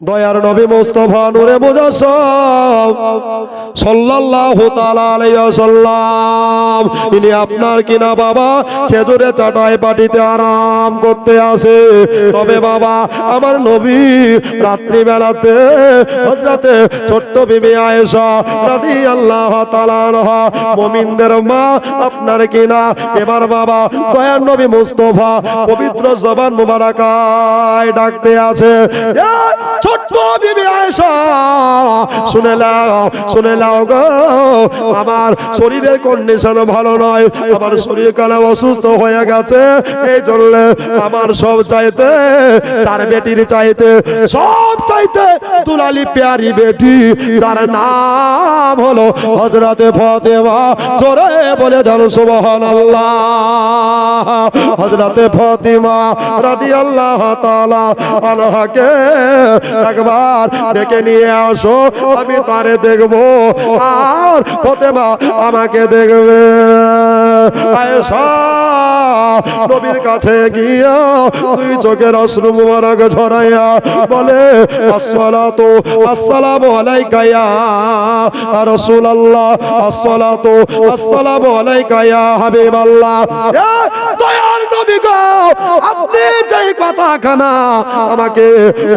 দয়ার নবী মুস্তাফা নূরে মুজাসসাম সাল্লাল্লাহু তাআলা আলাইহি ওয়াসাল্লাম ইনি আপনার কিনা বাবা খেজুরে চাটাই পাটিতে আরাম করতে আসে। তবে বাবা আমার নবী রাত্রি বেলাতে হযরতে ছোট্ট বিবি আয়েশা রাদিয়াল্লাহু তাআলা আনহা মুমিনদের মা আপনার কিনা এবার বাবা দয়ার নবী মুস্তাফা পবিত্র জবান মুবারাকায় ডাকতে আছে, ছোট্ট বিবি আয়েশা শুনে নাও গো, আমার শরীরের কন্ডিশন ভালো নয়, আমার শরীর কানা অসুস্থ হয়ে গেছে। এই জন্য আমার সব চাইতে চার বেটির চাইতে সব চাইতে দুলালি প্যারি বেটি যার নাম হলো হযরতে ফাতেমা, জোরে বলে দেন সুবহানাল্লাহ। হযরতে ফাতেমা রাদিয়াল্লাহু তাআলা আনহাকে একবার ডেকে নিয়ে আসো, আমি তারে দেখবো আর ফাতেমা আমাকে দেখবে। আয়েশা নবীর কাছে গিয়া দুই চোখের অশ্রু মুবারক ঝরাইয়া বলে, আসসালাতু আসসালামু আলাইকা ইয়া রাসূলুল্লাহ, আসসালাতু আসসালামু আলাইকা ইয়া হাবিবাল্লাহ। দয়ার নবী গো, আপনি যেই কথাখানা আমাকে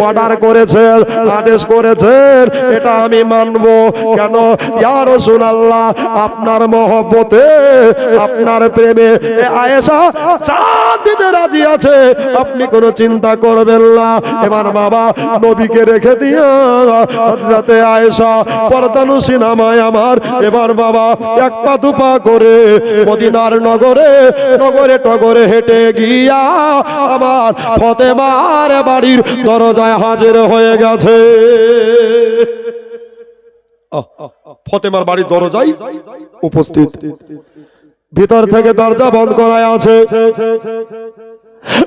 অর্ডার করেছেন, আদেশ করেছেন, এটা আমি মানব। কেন ইয়া রাসূলুল্লাহ, আপনার মহব্বতে আপনার প্রেমে আয়েশা জান দিতে রাজি আছে, আপনি কোনো চিন্তা করবেন না। এবার বাবা নবীকে রেখে দিয়া হযরতে আয়েশা পর্দানুসী নামায় আমার এবার বাবা এক পা দুপা করে মদিনার নগরে টগরে হেঁটে গিয়া আমার ফাতেমার বাড়ির দরজায় হাজির হয়ে গেছে। ফাতেমার বাড়ির দরজায় উপস্থিত, ভিতর থেকে দরজা বন্ধ করা আছে,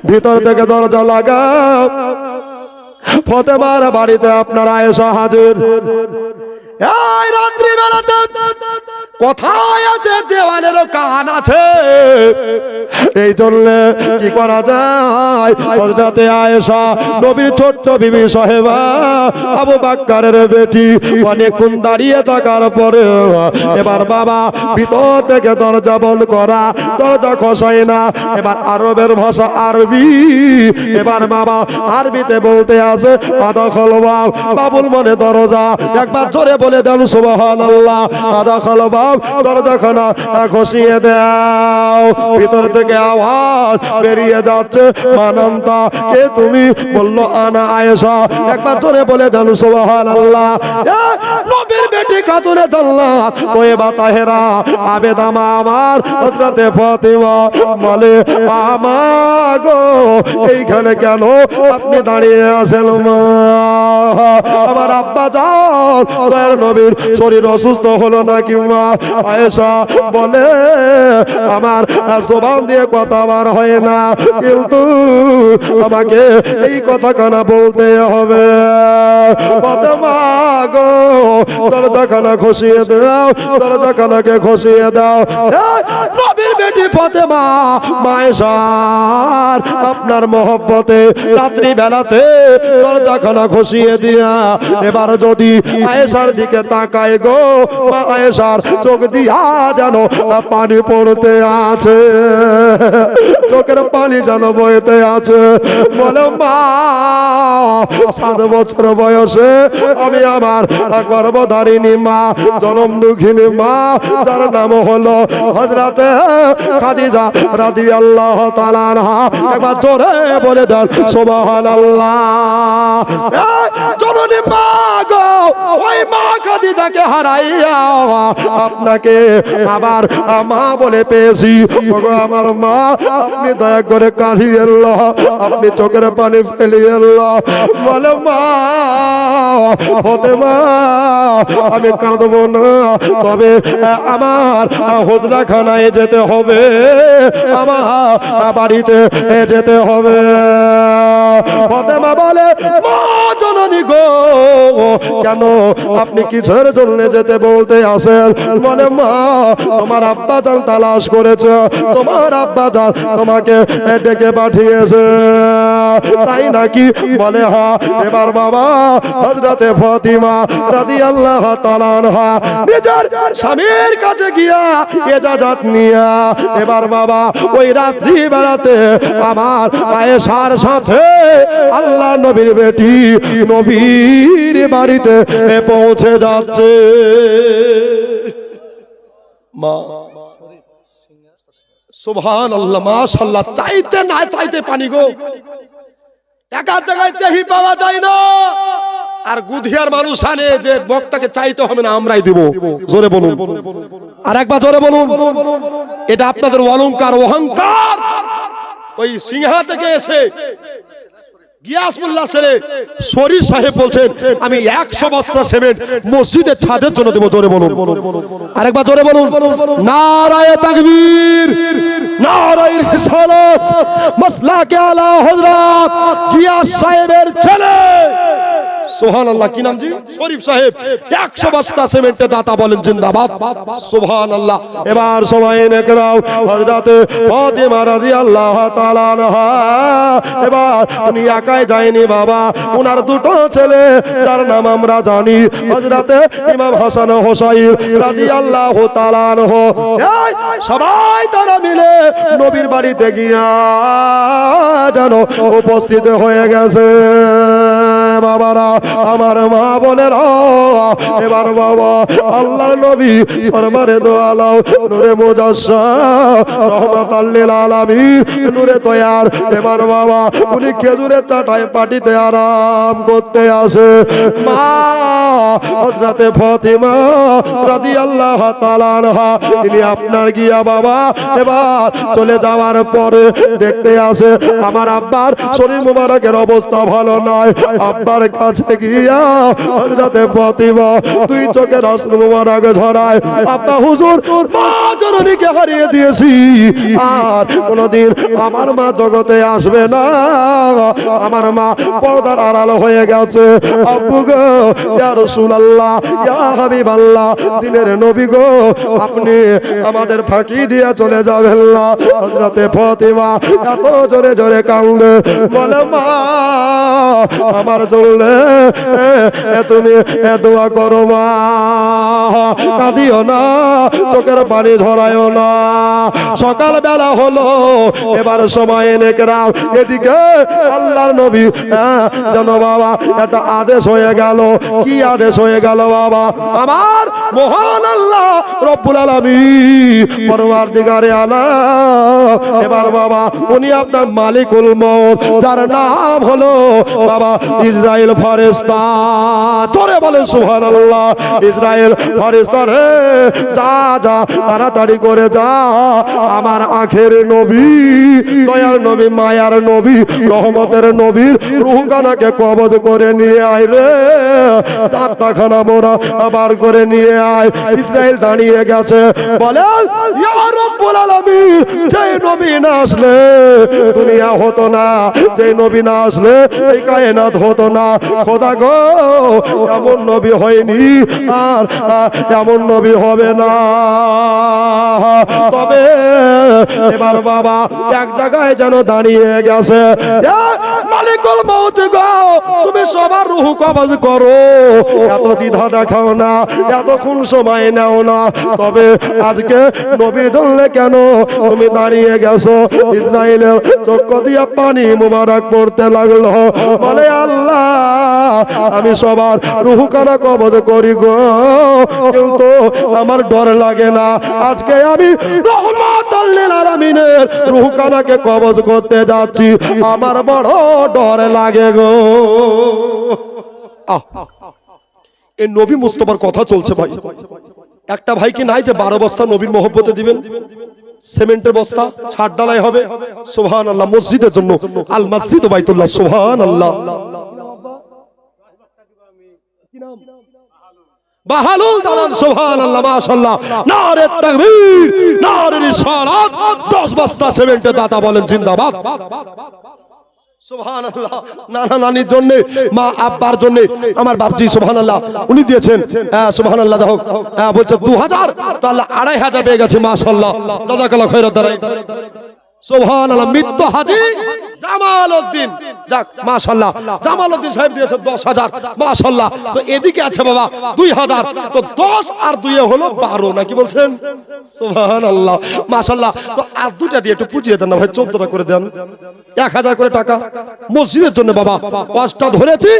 ভিতর থেকে দরজা লাগা। ফাতেমার বাড়িতে আপনার আয়েশা হাজির। এই রাত্রি বেলাতে কোথায় আছে, দেওয়ালেরও কান আছে, এই জন্য কি করা যায়, হযরতে আয়েশা নবীর ছোট্ট বিবি সাহেবা আবু বকরের বেটি অনেকক্ষণ দাঁড়িয়ে থাকার পরে এবার বাবা ভিতর থেকে দরজা বন্ধ করা, দরজা খসায় না। এবার আরবের ভাষা আরবি, এবার বাবা আরবিতে বলতে আছে, আদাখাল বাব, বাবুল মনে দরজা, একবার জোরে বলে দেন সুবহানাল্লাহ। আদাখাল বাব, দরজাখানা খসিয়ে দাও। ভিতর থেকে আওয়াজ বেরিয়ে যাচ্ছে, মানান্তা কে তুমি? বললো আনা আয়েশা। একবার জোরে বলে দেন সুবহানাল্লাহ। নবীর বেটি খাতুনে জান্নাত তয়্যিবা তাহেরা আবেদামা আমার হযরতে ফাতেমা বলে, আমা গো এইখানে কেন আপনি দাঁড়িয়ে আছেন? মা, আমার আব্বা যান দয়ার নবীর শরীর অসুস্থ হলো নাকি মা? আয়েশা বলে, আমার জবান দিয়ে কথা বার হয় না, কিন্তু আমাকে এই কথা কানা বলতে হবে। ফাতেমা গো, দরজাখানা খসিয়ে দাও, দরজাখানাকে খসিয়ে দাও। নবীর বেটি ফাতেমা আয়েশার আপনার মহব্বতে রাত্রি বেলাতে দরজাখানা খসিয়ে দিয়া এবার যদি আয়েশার দিকে তাকায় গো, আয়েশার চোখ দিয়া যেন পানি পড়তে আছে, চোখের পানি যেন বইতে আছে। বলে, মা 7 বছর বয়সে আমি আমার গর্ভধারিণী মা, জনম দুঃখিনী মা, যার নাম হলো হযরতে খাদিজা রাদিয়াল্লাহু তাআলা আনহা, একবার জোরে বলে দেন সুবহানাল্লাহ। জননী মা গো, ওই মা খাদিজাকে হারাইয়া আপনাকে আবার মা বলে পেয়েছি। আমার মা, আপনি দয়া করে কাঁদিয়েন না, আপনি চোখের পানি ফেলিয়েন না। বলে, মা ফাতেমা, আমি কাঁদবো না, তবে আমার হুজরাখানায় যেতে হবে, আমার বাড়িতে যেতে হবে। ফাতেমা বলে, মা জননী জানি গো কেন আপনি কিসের জন্য যেতে বলতে আসেন? বলে মা তোমার আব্বা জান তালাশ করেছে, তোমার আব্বা জান তোমাকে ডেকে পাঠিয়েছে। তাই নাকি? বলে হ্যাঁ। এবার বাবা হযরতে ফাতিমা রাদিয়াল্লাহু তাআলা আনহা নিজের স্বামীর কাছে গিয়া ইজাজত নিয়া এবার বাবা ওই রাত্রি বেলাতে আমার আয়েশার সাথে আল্লাহ নবীর বেটি নবীর বাড়িতে পৌঁছে যাচ্ছে। মা সুবহানাল্লাহ, মাশাআল্লাহ। চাইতে না চাইতে পানি গো, একা জায়গায় চাহি পাওয়া যায় না। আর গুধিয়ার মানুষ আনে যে বক্তাকে চাইতে হবে না, আমরাই দিব। জোরে বলুন, আর একবার জোরে বলুন। এটা আপনাদের অলংকার, অহংকার। ওই সিংহা থেকে এসে গিয়াসমুল্লাহ ছেলে শরীফ সাহেব বলছেন আমি 100 বস্তা সিমেন্ট মসজিদের ছাদের জন্য দেব। জোরে বলুন, আরেকবার জোরে বলুন। নারায়ে তাকবীর, নারায়ে রিসালাত, মাসলাকে আলা হযরত গিয়াস সাহেবের ছেলে। সুবহানাল্লাহ। কি নাম জি? শরীফ সাহেব। 100 বস্তা সিমেন্টে দাতা বলেন জিন্দাবাদ। সুবহানাল্লাহ। এবার সময় নেকরাও হযরতে ফাতিমা রাদিয়াল্লাহু তাআলা আনহা এবার উনি একাই যায়নি বাবা, ওনার দুটো ছেলে যার নাম আমরা জানি হযরতে ইমাম হাসান ও হুসাইন রাদিয়াল্লাহু তাআলা আনহু, এই সবাই তারা মিলে নবীর বাড়িতে গিয়া যেন উপস্থিত হয়ে গেছে। বাবারা আমার মা বোনেরা এবার বাবা আল্লাহর নবী সরমারে দো আলাম নূরে মুজাসসাম রহমাতাল লিল আলামিন নূরে তৈয়ার এবার বাবা উনি খেজুরের চাটায় পাটিতে আরাম করতে আসে। মা হযরতে ফাতিমা রাদিয়াল্লাহু তাআলা আনহা তিনি আপনার গিয়া বাবা এবার চলে যাওয়ার পরে দেখতে আসে আমার আব্বার শরীর মোবারকের অবস্থা ভালো নয়। আব্বার কাছে গিয়া হযরতে ফাতিমা দুই চোখের অশ্রু মোবারক ঝরায়, আব্বা হুজুর মা জননীকে হারিয়ে দিয়েছি, আর কোনদিন আমার মা জগতে আসবে না, আমার মা পর্দার আড়াল হয়ে গেছে। আব্বু গো, ইয়া রাসূলুল্লাহ, ইয়া হাবিবাল্লাহ, দিনের নবী গো, আপনি আমাদের ফাঁকি দিয়ে চলে যাবেন না। হযরতে ফাতিমা এত জোরে জোরে কাঁদে, বলে মা আমার চললে তুমি দোয়া করো মা, কাঁদিও না, চোখের পানি ঝরায়ও না। সকাল বেলা হলো, এবার সময় নেকরাম এদিকে আল্লাহর নবী যেন বাবা একটা আদেশ হয়ে গেল। কি আদেশ হয়ে গেল বাবা? আমার মহান আল্লাহ রব্বুল আলামিন পরওয়ারদিগারে আলাম এবার বাবা উনি আপনার মালিকুল মউত, যার নাম হলো বাবা ইসরাইল ফেরেশতা। তোরে বলে সুবহানাল্লাহ। ইসরাইল ফেরেশতা রে, যা যা তাড়াতাড়ি করে যা, আমার আখের নবী, দয়ার নবী, মায়ার নবী, রহমতের নবীর রূহখানাকে কবজ করে নিয়ে আয় রে, দাঁতখানা মোরা আবার করে নিয়ে আয়। ইসরাইল দাঁড়িয়ে গেছে, বলে ইয়া রব্বুল আলামিন, যে নবী না আসলে দুনিয়া হতো না, যে নবী না আসলে এই কায়নাত হতো না। খোদা গো, এমন নবী হয়নি আর এমন নবী হবে না। তবে এবার বাবা এক জায়গায় যেন দাঁড়িয়ে গেছে, মালিকুল মউত গো, তুমি সবার রূহ কবজ করো, এত দ্বিধা দেখাও না, এতক্ষণ সময় নাও না। তবে আজকে নবীর জন্য কেন তুমি দাঁড়িয়ে গেছো? ইসরাইলের চোখ দিয়া পানি মুবারক পড়তে লাগলো, বলে আল্লাহ আমি সবার রূহ কানা কবজ করি গো, কিন্তু আমার ডর লাগে না। আজকে আমি রহমাতুল লিল আলামিনের রূহ কানাকে কবজ করতে যাচ্ছি, আমার বড় ডর লাগে গো। এই নবী মুস্তাফার কথা চলছে ভাই। একটা ভাই কি নাই যে 12 বস্তা নবীর মহব্বতে দিবেন? সিমেন্টের বস্তা ছাদ ঢালাই হবে, সুবহানাল্লাহ, মসজিদের জন্য, আল মসজিদ বাইতুল্লাহ, সুবহানাল্লাহ। বাহালুল দালান, সুবহানাল্লাহ, মাশাআল্লাহ, নারে তাকবীর, নারে রিসালাত। 10 বস্তা সিমেন্টের দাতা বলেন জিন্দাবাদ। সুবহানাল্লাহ। নানা নানির জন্য, মা আব্বার জন্য আমার বাপজি সুবহানাল্লাহ উনি দিয়েছেন। সুবহানাল্লাহ। দেখো বলছে 2000, তো আল্লাহ 2500 পেয়ে গেছে মাশাআল্লাহ। জাযাকাল্লাহু খাইরাত দারাই। সুবহানাল্লাহ। মৃত্যু হাজী জামালউদ্দিন, যাক মাশাআল্লাহ, জামালউদ্দিন সাহেব দিয়েছে 10000 মাশাআল্লাহ। তো এদিকে আছে বাবা 2000, তো 10 আর 2 হলো 12, নাকি বলছেন? সুবহানাল্লাহ মাশাআল্লাহ। তো আর দুটা দিয়ে একটু পুজিয়ে দেন না ভাই, 14টা করে দেন, 1000 করে টাকা মসজিদের জন্য বাবা। ওয়াজটা ধরেছি,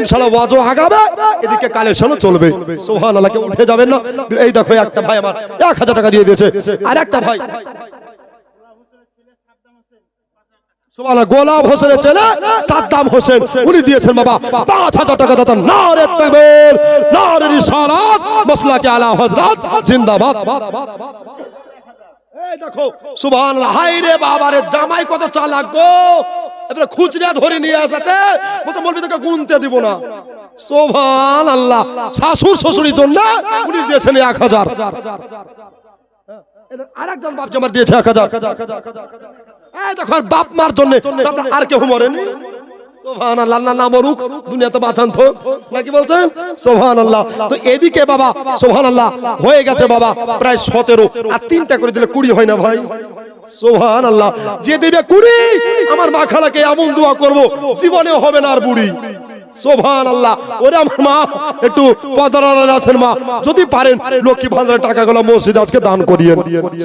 ইনশাআল্লাহ ওয়াজও আগাবে, এদিকে কালেকশনও চলবে। সুবহানাল্লাহ। কে উঠে যাবেন না। এই দেখো একটা ভাই আমার 1000 টাকা দিয়ে দিয়েছে, আর একটা ভাই সুবহানাল্লাহ গোলাম হোসেনের ছেলে সাদ্দাম হোসেন, উনি দিয়েছেন বাবা 5000 টাকা দাতা। নারে তাকবীর, নারে রিসালাত, মাসলাকে আলা হযরত জিন্দাবাদ। এই দেখো সুবহানাল্লাহ। হায় রে বাবারে, জামাই কত চালাক গো, এবারে খুচরা ধরে নিয়ে আসছে, বলতে বলবি তোকে গুনতে দিব না। সুবহানাল্লাহ। শাশুড় শ্বশুরের জন্য উনি দিয়েছেন 1000। আরেকজন বাপ জামার দিয়েছে 1000। এই দেখো বাপ মার জন্য আর কেউ মরেনি। সুবহানাল্লাহ। না মরুক, দুনিয়াতে বাঁচান তো, নাকি বলছেন? সুবহানাল্লাহ। তো এদিকে বাবা সুবহানাল্লাহ হয়ে গেছে বাবা প্রায় 17, আর 3টা করে দিলে 20 হয় না ভাই? সুবহানাল্লাহ। যে দেবে 20, আমার মা খালাকে এমন দোয়া করব জীবনেও হবে না আর বুড়ি। সুবহানাল্লাহ। ওরে আমার মা একটু পদরার আছেন মা, যদি পারেন লক্ষ্মী ভান্ডারের টাকাগুলো মসজিদে আজকে দান করিয়েন।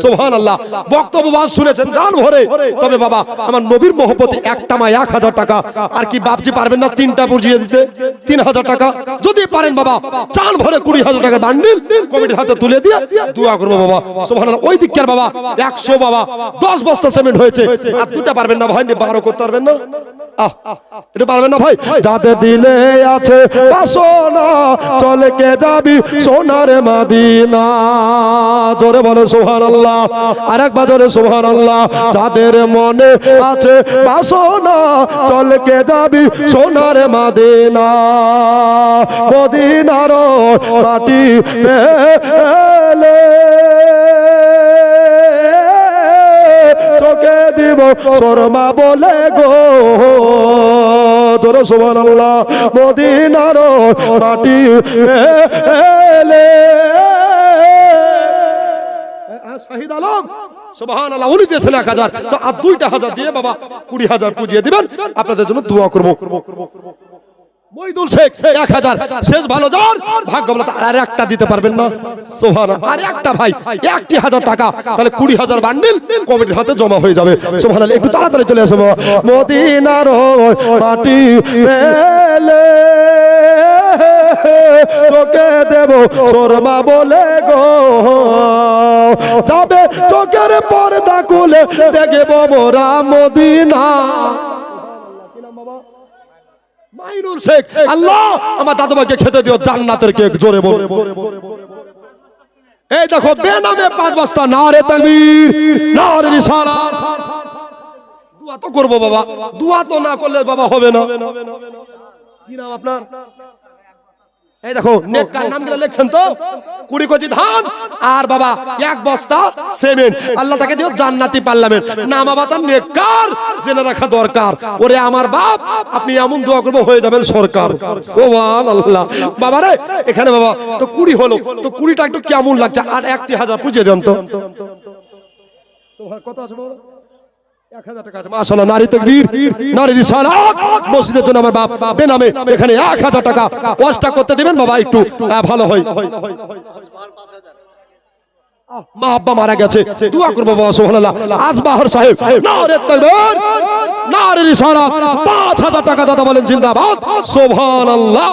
সুবহানাল্লাহ। বক্তব্য বাদ শুনেছেন জান ভরে, তবে বাবা আমার নবীর মহব্বতে একটা মা 1000 টাকা, আর কি বাপজি পারবেন না 3টা বুঝিয়ে দিতে 3000 টাকা? যদি পারেন বাবা চান ভরে 20000 টাকা বান্ডিল কমিটির হাতে তুলে দিয়ে দোয়া করবো বাবা। সুবহানাল্লাহ। ওই দিককার বাবা 100 বাবা 10 বস্তা সিমেন্ট হয়েছে, আর 2টা পারবেন না ভাই, 12 করতে পারবেন না? এটা পারবেন না ভাই? যাদের দিলে আছে বাসনা, চলে কে যাবি সোনার মদিনা। জোরে বলো সুবহানাল্লাহ, আরেকবার জোরে সুবহানাল্লাহ। যাদের মনে আছে বাসনা, চলে কে যাবি সোনার মদিনা। মদিনার মাটি পেলে তোকে দিব শর্মা বলে গো। জোরে সুবহানাল্লাহ। মদিনার মাটি পেলে শহীদ আলম সুবহানাল্লাহ উনি দিয়েছেন 1000, তো আর 2টা 1000 দিয়ে বাবা 20000 পুজিয়ে দিবেন, আপনাদের জন্য দোয়া করব। মইদুল শেখ 1000, শেষ ভালো যার ভাগ্য বলে আর একটা দিতে পারবেন না? সুবহানাল্লাহ। আর একটা ভাই 1000 টাকা, তাহলে 20000 বান্ডিল কমিটির হাতে জমা হয়ে যাবে। সুবহানাল্লাহ। একটু তাড়াতাড়ি চলে আসো। মদিনার মাটি পেলে তোকে দেব শর্মা বলে গো। যাবে চোখের পর্দা খুলে দেখব মোরা মদিনা। মাইনুল শেখ, আল্লাহ আমার দাদুভাইকে খেতে দিও জান্নাতের কেক। জোরে বল। এই দেখো বেনামে 5 বস্তা। নারে তাকবীর, নারে রিসালাত। দোয়া তো করব বাবা, দোয়া তো না করলে বাবা হবে না। কি নাম আপনার? এই দেখো নেককার নামগুলো লিখছেন তো, 20 কেজি ধান আর বাবা 1 বস্তা সিমেন্ট। আল্লাহ তাকে দিও জান্নাতি পার্লামেন্ট। নাম আবাতা নেককার, জেনে রাখা দরকার। ওরে আমার বাপ, আপনি এমন দোয়া করবো হয়ে যাবেন সরকার। সুবহানাল্লাহ। বাবা রে এখানে বাবা তো 20 হলো, তো 20টা একটু কেমন লাগছে? আর 1000 পুজিয়ে দেন তো। কত আছে বাবা? 1000 টাকা আছে মাশাআল্লাহ। নারী তাকবীর, নারী রিসালাত। মসজিদের জন্য আমার বাপ বেনামে এখানে 1000 টাকা ওয়াজটা করতে দিবেন বাবা, একটু ভালো হয়। মা আব্বা মারা গেছে, দোয়া করবো বাবা। সুবহানাল্লাহ। আজবাহর সাহেব নারে তাকবীর, নারে রিসালাত। 5000 টাকা দাদা বলেন জিন্দাবাদ। সুবহানাল্লাহ।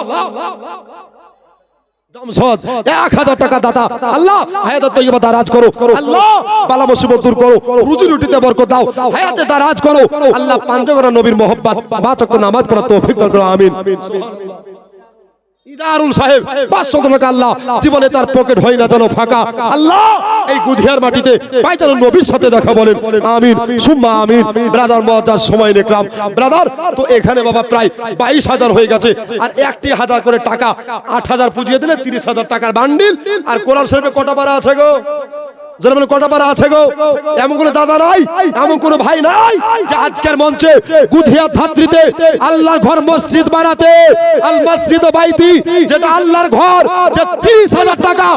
জামশদ 1000 টাকা দাতা। আল্লাহ হায়াতে তৈয়বা দারাজ করো, আল্লাহ বালা মুসিবত দূর করো, রুজি রুটিতে বরকত দাও, হায়াতে দারাজ করো। আল্লাহ পাঁচওয়াক্ত নবীর মোহাব্বত, 5 ওয়াক্ত নামাজ পড়ার তৌফিক দান করো। আমিন। ইদারুল সাহেব 500 টাকা, আল্লাহ জীবনে তার পকেট হয় না যেন ফাঁকা। আল্লাহ এই গুধিয়ার মাটিতে পাইজান নবীর সাথে দেখা বলেন। আমিন সুম্মা আমিন। ব্রাদার মহতাজ সময় নিকরাম ব্রাদার, তো এখানে বাবা প্রায় 22000 হয়ে গেছে, আর 1000 করে টাকা 8000 পুজিয়ে দিলে 30000 টাকার বান্ডিল। আর কোরআন শরীফে কটা পারা আছে গো? যারা বলে কটা পারা আছে গো? এমন কোনো দাদা নাই, এমন কোনো ভাই নাই যে আজকের মঞ্চে গুধিয়া ধাত্রীতে আল্লাহর ঘর মসজিদ বানাতে, আল মসজিদ বাইতি, যেটা আল্লাহর ঘর, যে 30,000 টাকা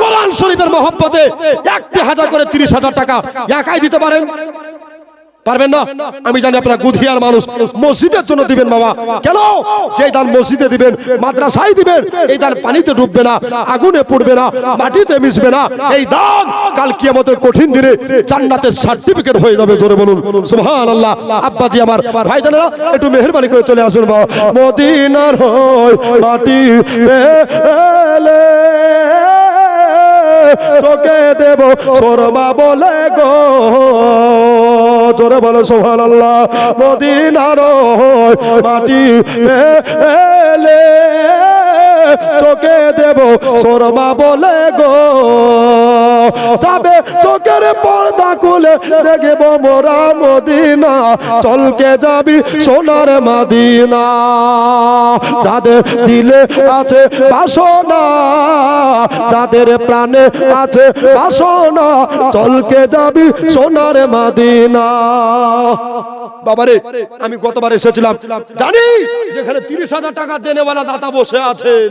কোরআন শরীফের মহব্বতে 1,000 করে 30,000 টাকা একাই দিতে পারেন? পারবেন না? আমি জানি আপনারা গুধিয়ার মানুষ, মসজিদের জন্য দিবেন বাবা। কেন? যে দান মসজিদে দিবেন, মাদ্রাসায় দিবেন, এই দান পানিতে ডুববে না, আগুনে পড়বে না, মাটিতে মিশবে না। এই দান কাল কিয়ামতের কঠিন দিনে জান্নাতের সার্টিফিকেট হয়ে যাবে। জোরে বলুন সুবহানাল্লাহ। আব্বাজি আমার, ভাইজানেরা একটু মেহেরবানি করে চলে আসুন বাবা। মদিনার হয় মাটি পেলে চোখে দেব শর্মা বলে গো, জোরে বলো সুবহানাল্লাহ। মদিনার মাটি পেলে চোখে দেব শর্মা বলে গো, যাবে চোখের পর্দা খুলে দেখব মোরা মদিনা, চলকে যাবি সোনার মদিনা। যাদের দিলে আছে বাসনা, যাদের প্রাণে আছে বাসনা, চলকে যাবি সোনার মদিনা। বাবারে, আমি গতবার এসেছিলাম, জানি যেখানে 30,000 টাকা দেনেওয়ালা দাতা বসে আছেন,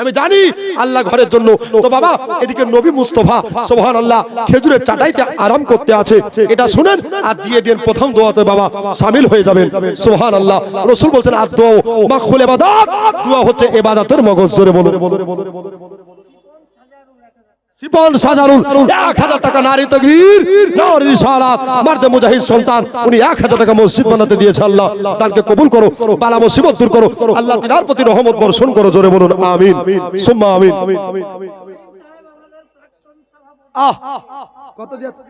আমি জানি আল্লাহ ঘরের জন্য। তো বাবা, এদিকে নবী মুস্তাফা সুবহানাল্লাহ খেজুরের চাটাইতে আরাম করতে আছে, এটা শুনেন আর দিয়ে দেন প্রথম দোয়াতে বাবা শামিল হয়ে যাবেন। সুবহানাল্লাহ। রাসূল বলছেন আর দোয়া মাখুল ইবাদত, দোয়া হচ্ছে ইবাদতের মগজ। জোরে বলুন। সিপন সাজারুল 1,000 টাকা নারী তাকবীর, নারী রিসালাত, মার্দে মুজাহিদ সন্তান, উনি 1,000 টাকা মসজিদ বানাতে দিয়েছে। আল্লাহ তাকে কবুল করো, বালা মুসিবত দূর করো, আল্লাহ তিনার প্রতি রহমত বর্ষণ করো। জোরে বলুন আমিন সুম্মা আমিন। কত দিয়েছে?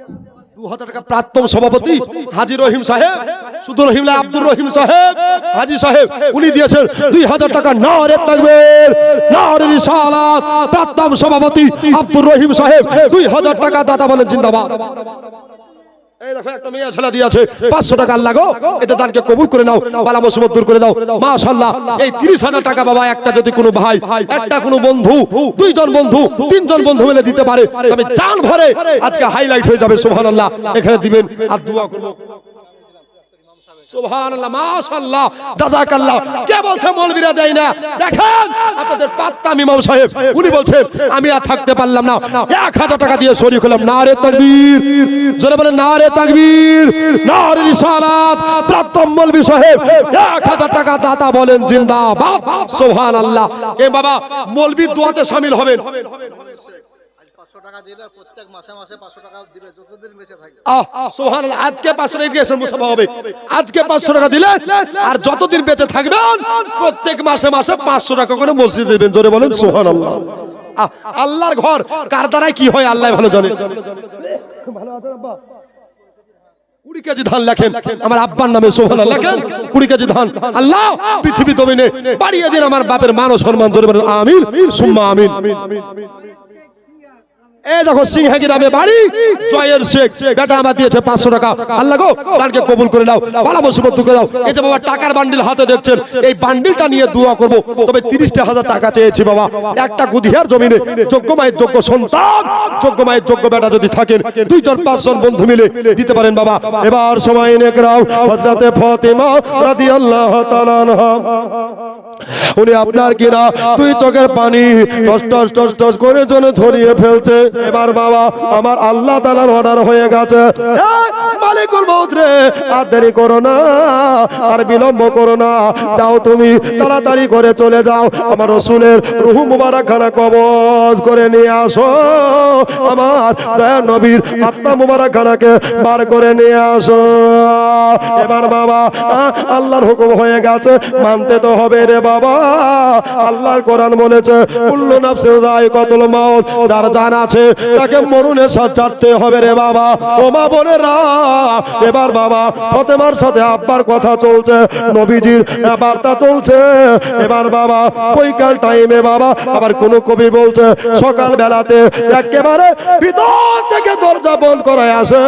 2,000 টাকা প্রাক্তন সভাপতি হাজী রহিম সাহেব, শুধু রহিম না, আব্দুর রহিম সাহেব, হাজী সাহেব, উনি দিয়েছেন 2,000 টাকা। নারে তাকবীর, নারে রিসালাত। প্রাক্তন সভাপতি আব্দুর রহিম সাহেব 2,000 টাকা দাতা বলেন জিন্দাবাদ। এই দেখো একটা মেয়ে ছেলে দিয়েছে 500 টাকা। আল্লাহ গো, এতে দানকে কবুল করে নাও, বালা মুসিবত দূর করে দাও। মাশাআল্লাহ। এই 30,000 টাকা বাবা, একটা যদি কোনো ভাই, একটা কোনো বন্ধু, 2 জন বন্ধু, 3 জন বন্ধু মিলে দিতে পারে, তবে জান ভরে আজকে হাইলাইট হয়ে যাবে। সুবহানাল্লাহ। এখানে দিবেন আর দোয়া করব। সুবহানাল্লাহ, মাশাআল্লাহ, জাযাকাল্লাহ। কে বলছে মৌলবীরা দেয় না? দেখেন আপনাদের পাত্তাম ইমাম সাহেব, উনি বলছেন আমি আর থাকতে পারলাম না, 1,000 টাকা দিয়ে শরীক হলাম। নারে তাকবীর, জোরে বলেন নারে তাকবীর, নারে রিসালাত। প্রাক্তন মৌলবী সাহেব 1,000 টাকা দাতা বলেন জিন্দাবাদ। সুবহানাল্লাহ। এ বাবা মৌলবী দোয়াতে শামিল হবেন। 500 টাকা দিলে প্রত্যেক মাসে মাসে 500 টাকা দিবে যতদিন বেঁচে থাকে। সুবহানাল্লাহ। আজকে 500 টাকা দিয়েছেন মুসাফা হবে, আজকে 500 টাকা দিলেন, আর যতদিন বেঁচে থাকবেন প্রত্যেক মাসে মাসে 500 টাকা করে মসজিদে দিবেন। জোরে বলেন সুবহানাল্লাহ। আল্লাহর ঘর কার দ্বারাই কি হয় আল্লাহ ভালো জানে। ভালো আছেন আব্বা? 20 কেজি ধান লেখেন আমার আব্বার নামে। সুবহানাল্লাহ। লেখেন 20 কেজি ধান। আল্লাহ পৃথিবী জমিনে বাড়িয়ে দিন আমার বাপের মান ও সম্মান। জোরে বলেন আমিন সুম্মা আমিন। এই দেখো সিংহাগি নামে বাড়ি, জয়ের শেখ বেটা আমার দিয়েছে 500 টাকা। আল্লাহ গো, তাকে কবুল করে নাও, বালা মুসিবত দূর করে দাও। এই যে বাবা টাকার বান্ডিল হাতে দেখছেন, এই বান্ডিলটা নিয়ে দোয়া করব। তবে 30,000 টাকা চেয়েছি বাবা, একটা গুধিয়ার জমিনে যোগ্য মায়ের যোগ্য সন্তান, যোগ্য মায়ের যোগ্য বেটা যদি থাকেন, 2 জন 5 জন বন্ধু মিলে দিতে পারেন বাবা। এবার সময় নেকরাও হযরতে ফাতেমা রাদিয়াল্লাহু তাআলা আনহা, উনি আপনার কিনা 2 চোখের পানি টস টস টস করে জন্য ছড়িয়ে ফেলছে। এবার বাবা আমার আল্লাহ তাআলার অর্ডার হয়ে গেছে, মালিকুল মউত রে, আর দেরি করো না, আর বিলম্ব করো না, যাও তুমি তাড়াতাড়ি করে চলে যাও, আমার রাসূলের রূহ মুবারক খানা কবজ করে নিয়ে আসো, আমার দয়ার নবীর আত্মা মুবারক খানাকে বার করে নিয়ে আসো। এবার বাবা আল্লাহর হুকুম হয়ে গেছে, মানতে তো হবে রে বাবা। আল্লাহর কোরআন বলেছে কুল্লু নাফসিন যায়কাতুল মাউত, যার জান আছে তাকে মরণের স্বাদ চাটতে হবে রে বাবা। ও মা বোনেরা, এবার বাবা ফাতেমার সাথে আব্বার কথা চলছে, নবীজির বার্তা চলছে। এবার বাবা বৈকাল টাইমে বাবা আবার কোন কবি বলছে সকাল বেলাতে একেবারে ভিতর থেকে দরজা বন্ধ করে আসে,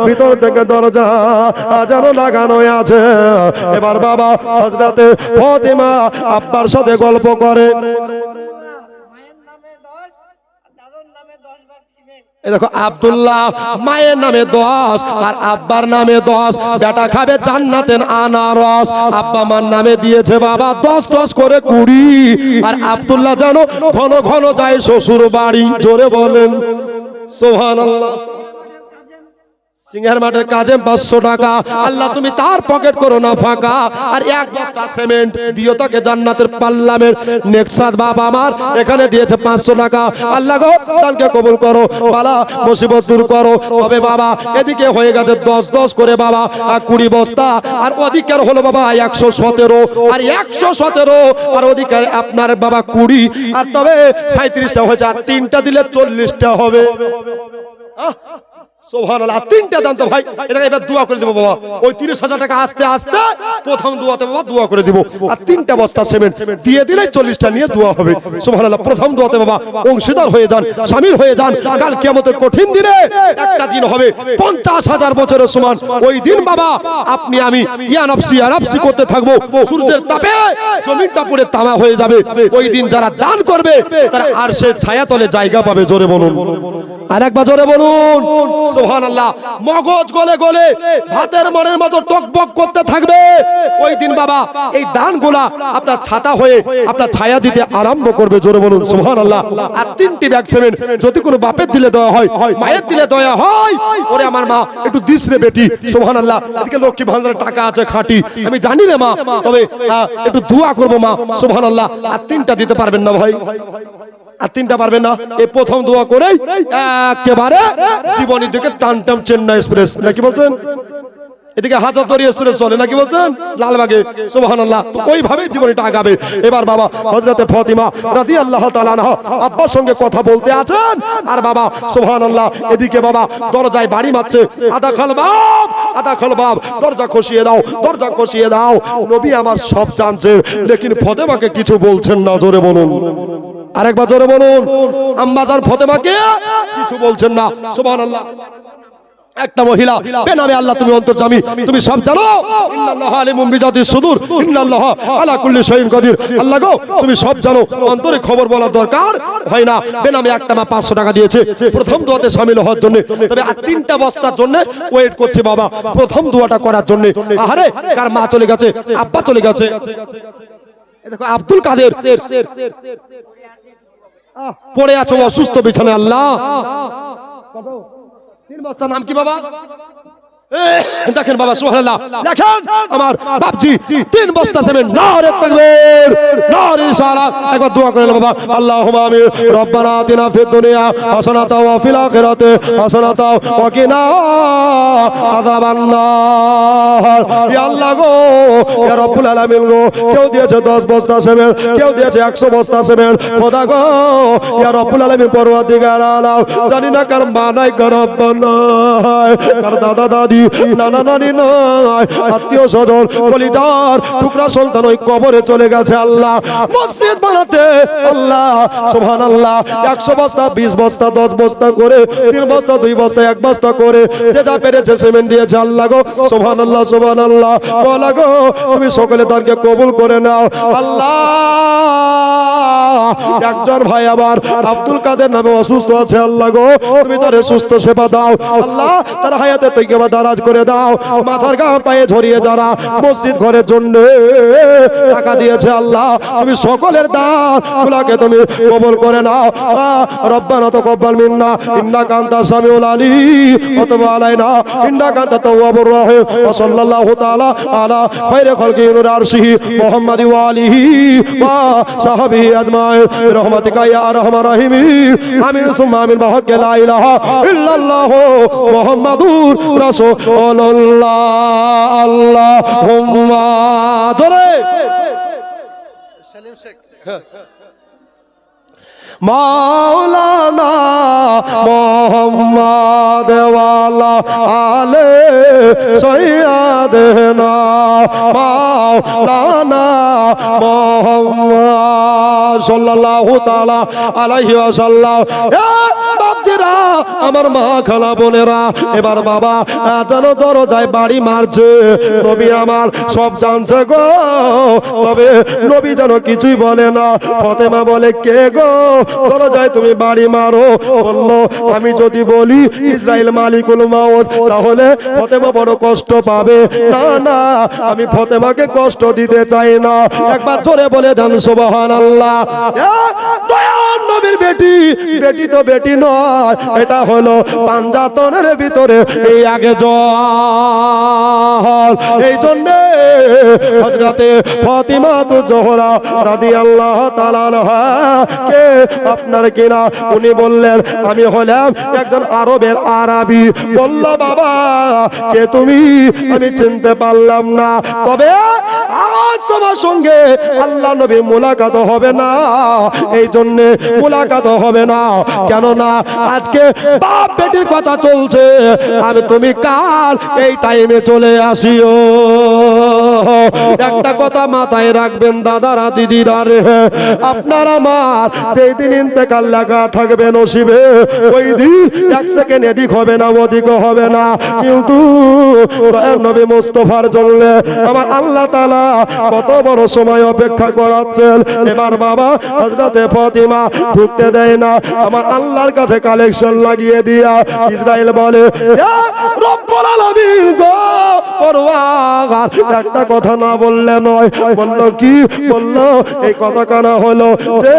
ভিতর থেকে দরজা যেন লাগানো আছে। এবার বাবা হযরতে ফাতেমা আব্বার সাথে গল্প করে, মায়ের নামে 10 আর দাদুর নামে 10 ভাগ সিমেন্ট। এই দেখো আব্দুল্লাহ, মায়ের নামে 10 আর আব্বার নামে 10, বেটা খাবে জান্নাতের আনারস। আব্বা মার নামে দিয়েছে বাবা 10 করে 20। আর আব্দুল্লাহ জানো ঘন ঘন যায় শ্বশুর বাড়ি। জোরে বলেন সুবহানাল্লাহ। সিংহের মাঠের কাজে 500 টাকা, আল্লাহ তুমি তার পকেট করো না ফাঁকা। আর 1 বস্তা সিমেন্ট দিও তাকে জান্নাতের পাল্লামের নেক্সাত বাবা আমার এখানে দিয়েছে 500 টাকা। আল্লাহ গো তাকে কবুল করো, বালা মুসিবত দূর করো। তবে বাবা এদিকে হয়ে গেছে 10 করে বাবা 20 বস্তা, আর অধিকার হলো বাবা 117, আর 117 আর অধিকার আপনার বাবা 20, আর তবে 37টা হয়েছে। আর 3টা দিলে 40টা হবে। সুবহানাল্লাহ। 3টা দান তো ভাই, এটা এবার দোয়া করে দেব বাবা। ওই 30,000 টাকা আস্তে আস্তে প্রথম দোয়াতে বাবা দোয়া করে দিব। আর 3টা বস্তা সিমেন্ট দিয়ে দিলে 40টা নিয়ে দোয়া হবে। সুবহানাল্লাহ। প্রথম দোয়াতে বাবা অংশীদার হয়ে যান, শামিল হয়ে যান। কাল কিয়ামতের কঠিন দিনে একটা দিন হবে 50,000 বছরের সমান। ওই দিন বাবা আপনি আমি ইয়া নাফসি করতে থাকবো। সূর্যের তাপে জমিনটা পুরো তামা হয়ে যাবে। ওই দিন যারা দান করবে তারা আরশের ছায়াতলে জায়গা পাবে। জোরে বলুন আরেকবার, জোরে বলুন সুবহানাল্লাহ। মগজ গলে গলে ভাতের মনের মতো টকবক করতে থাকবে। ওই দিন বাবা এই দানগুলা আপনার ছাতা হয়ে আপনার ছায়া দিতে আরম্ভ করবে। জোরে বলুন সুবহানাল্লাহ। আর 3টি ব্যাগ সিমেন্ট যদি কোনো বাপের দিলে দেওয়া হয়, মায়ের দিলে দেওয়া হয়, ওরে আমার মা একটু দিস রে বেটি। সুবহানাল্লাহ। এদিকে লক্ষ্মী ভান্ডারে টাকা আছে খাঁটি, আমি জানি রে মা, তবে একটু দোয়া করবো মা। সুবহানাল্লাহ। আর 3টা দিতে পারবেন না ভাই, আর 3টা পারবেন না। এই প্রথম দোয়া করেই একেবারে জীবনের দিকে টান টান চেন্নাই এক্সপ্রেস নাকি বলছেন, এদিকে হাজারদুয়ারি এক্সপ্রেস চলে নাকি বলছেন লালবাগে। সুবহানাল্লাহ। তো ওইভাবে জীবনটা আগাবে। এবার বাবা হযরতে ফাতিমা রাদিয়াল্লাহু তাআলা আনহা আব্বার সঙ্গে কথা বলতে আছেন, আর বাবা সুবহানাল্লাহ এদিকে বাবা দরজায় বাড়ি মারছে। আদা খাল বাব, দরজা খসিয়ে দাও, দরজা খসিয়ে দাও। নবী আমার সব জানছে, লেকিন ফাতেমাকে কিছু বলছেন না। জোরে বলুন আরেকবার, জোরে বলুন। আম্মাজান ফাতেমাকে কিছু বলছেন না। সুবহানাল্লাহ। একটা মহিলা বেনামে আল্লাহ তুমি অন্তর্যামী, তুমি সব জানো। ইন্নাল্লাহা আলিমুম বিজাতিস সুদূর, ইন্নাল্লাহা আলা কুল্লি শাইইন কাদির। আল্লাহ গো তুমি সব জানো, অন্তরে খবর বলার দরকার হয় না। বেনামে একটা মা 500 টাকা দিয়েছে প্রথম দোয়াতে শামিল হওয়ার জন্য। তবে আর 3টা বস্তার জন্য ওয়েট করছে বাবা প্রথম দোয়াটা করার জন্য। আহারে কার মা চলে গেছে, আব্বা চলে গেছে। দেখো আব্দুল কাদের পড়ে আছে অসুস্থ বিছানায়। আল্লাহ 3 বস্তার নাম কি বাবা? দেখেন বাবা সুবহানাল্লাহ। দেখেন আমার বাপজি 3 বস্তা সিমেন্ট। নারে তাকবীর, নারে রিসালাত। একবার দোয়া করেন বাবা। আল্লাহুম্মা আমিন। রব্বানা আতিনা ফিদ দুনিয়া হাসানাতাও ওয়া ফিল আখিরাতি হাসানাতাও ওয়া কিনা আযাবান নার। ইয়া আল্লাহ গো, ইয়া রব্বুল আলামিন গো, কেউ দিয়েছে 10 বস্তা সিমেন্ট, কেউ দিয়েছে 100 বস্তা সিমেন্ট। খোদা গো, ইয়া রব্বুল আলামিন পরওয়ারদিগার আলাম, জানি না কার মা নাই, কার আব্বা নাই, কার দাদা দাদি, নানা নানি নাই, আত্মীয় স্বজন কলিজার টুকরা সন্তান ওই কবরে চলে গেছে। আল্লাহ মসজিদ বানাতে আল্লাহ সুবহানাল্লাহ 100 বস্তা, 20 বস্তা, 10 বস্তা করে, 3 বস্তা, 2 বস্তা, 1 বস্তা করে যে যা পেরেছে সিমেন্ট দিয়েছে। আল্লাহ গো সুবহানাল্লাহ, সুবহানাল্লাহ। বলা গো তুমি সকলে তাকে কবুল করে নাও। আল্লাহ একজন ভাই আবার আব্দুল কাদের নামে অসুস্থ আছে। আল্লাহ গো তুমি তার সুস্থ সেবা দাও। আল্লাহ তার হায়াতে তৈয়বা দারাজ করে দাও। মাথার ঘাম পায়ে ঝরিয়ে যারা মসজিদ ঘরের জন্য টাকা দিয়েছে, আল্লাহ তুমি সকলের দান গুলাকে তুমি কবুল করে নাও। রব্বানা তাকাব্বাল মিন্না ইন্নাকা আনতাস সামিউল আলিম ওয়া তুব আলাইনা ইন্নাকা আনতাত তাওয়াবুর রহিম। ওয়া সাল্লাল্লাহু তাআলা আলা খায়রি খালকি নূর আরশিহি মুহাম্মাদি ওয়া আলিহি ওয়া সাহবিহি আজমাইন বিরহমাতিকা ইয়া আরহামার রাহিমিন। আমিন সুম্মা আমিন। বিহাক্কি লা ইলাহা ইল্লাল্লাহু মুহাম্মাদুর রাসূলুল্লাহ। আল্লাহুম্মা জোরে সেলিম শেখ। মাওলানা মুহাম্মদ ওয়ালা আলে সাইয়্যিদানা মাওলানা মুহাম্মদ সাল্লাল্লাহু তাআলা আলাইহি ওয়াসাল্লাম। বাপজিরা, আমার মা খালা বোনেরা, এবার বাবা যেন দরজায় বাড়ি মারছে। নবী আমার সব জানছে গো, তবে নবী যেন কিছুই বলে না। ফাতেমা বলে, কে গো দরজায় তুমি বাড়ি মারো? বলল, আমি যদি বলি ইসরাইল মালিকুল মাউত, তাহলে ফাতেমা বড় কষ্ট পাবে। না না, আমি ফাতেমাকে কষ্ট দিতে চাই না। একবার জোরে বলে দেন সুবহানাল্লাহ। দয়াল নবীর বেটি, বেটি তো বেটি নয়, এটা হলো পাঞ্জাতনের ভিতরে এই আগে জল। এই জন্যে হযরতে ফাতিমা তো জোহরা রাদিয়াল্লাহু তাআলা আনহা কে আপনার কিনা উনি বললেন, আমি হলাম একজন আরবের আরবি। বলল, বাবা কে তুমি? আমি চিনতে পারলাম না, তবে আজ তোমার সঙ্গে আল্লাহ নবী মুলাকাত হবে না। এই জন্যে মুলাকাত হবে না, কেননা আজকে বাপ বেটির কথা চলছে। আমি তুমি কাল এই টাইমে চলে আসিও। একটা কথা মাথায় রাখবেন দাদারা দিদিরা রে, আপনার আমার যেই দিন ইন্তেকাল লেখা থাকবে নসিবে, ওই দিন এক সেকেন্ড এদিক হবে না ওদিক হবে না। কিন্তু দয়ার নবী মুস্তাফার জন্য আমার আল্লাহ তাআলা কত বড় সময় অপেক্ষা করাচ্ছেন। এবার বাবা হযরতে ফাতিমা ঢুকতে দেয় না। আমার আল্লাহর কাছে কালেকশন লাগিয়ে দিয়া ইসরাইল বলে, ইয়া রব্বুল আলামিন গো পরওয়ার, একটা কথা না বললে নয়। বলল, কি বলল? এই কথা কানা হলো যে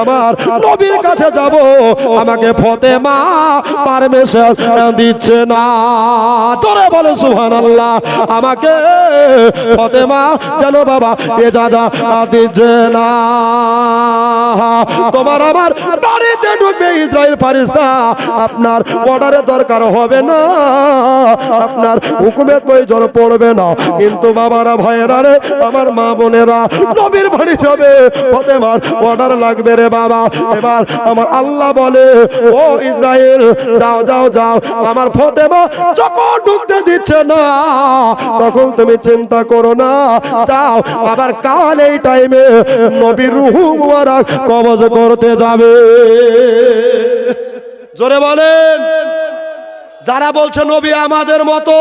আমার নবীর কাছে যাব, আমাকে ফাতেমা পারমিশন দিচ্ছে না। তোরে বলে সুবহানাল্লাহ। আমাকে ফাতেমা যেন বাবা এজাজা দিচ্ছে না। তোমার আমার বাড়িতে ঢুকবে ইসরাইল ফারিস্তা, আপনার অর্ডারের দরকার হবে না, আপনার হুকুমের প্রয়োজন পড়বে না। কিন্তু বাবারা ভাইয়েরা রে, আমার মা বোনেরা, নবীর বাড়ি যাবে, ফাতেমার অর্ডার লাগবে রে বাবা। এবার আমার আল্লাহ বলে, ও ইসরাইল যাও যাও যাও, আমার ফাতেমা যখন ঢুকতে দিচ্ছে না তখন তুমি চিন্তা করো না, যাও আবার কাল এই টাইমে নবীর রূহ মুবারক কবজ করতে যাবে। জোরে বলেন। যারা বলছে নবী আমাদের মতো,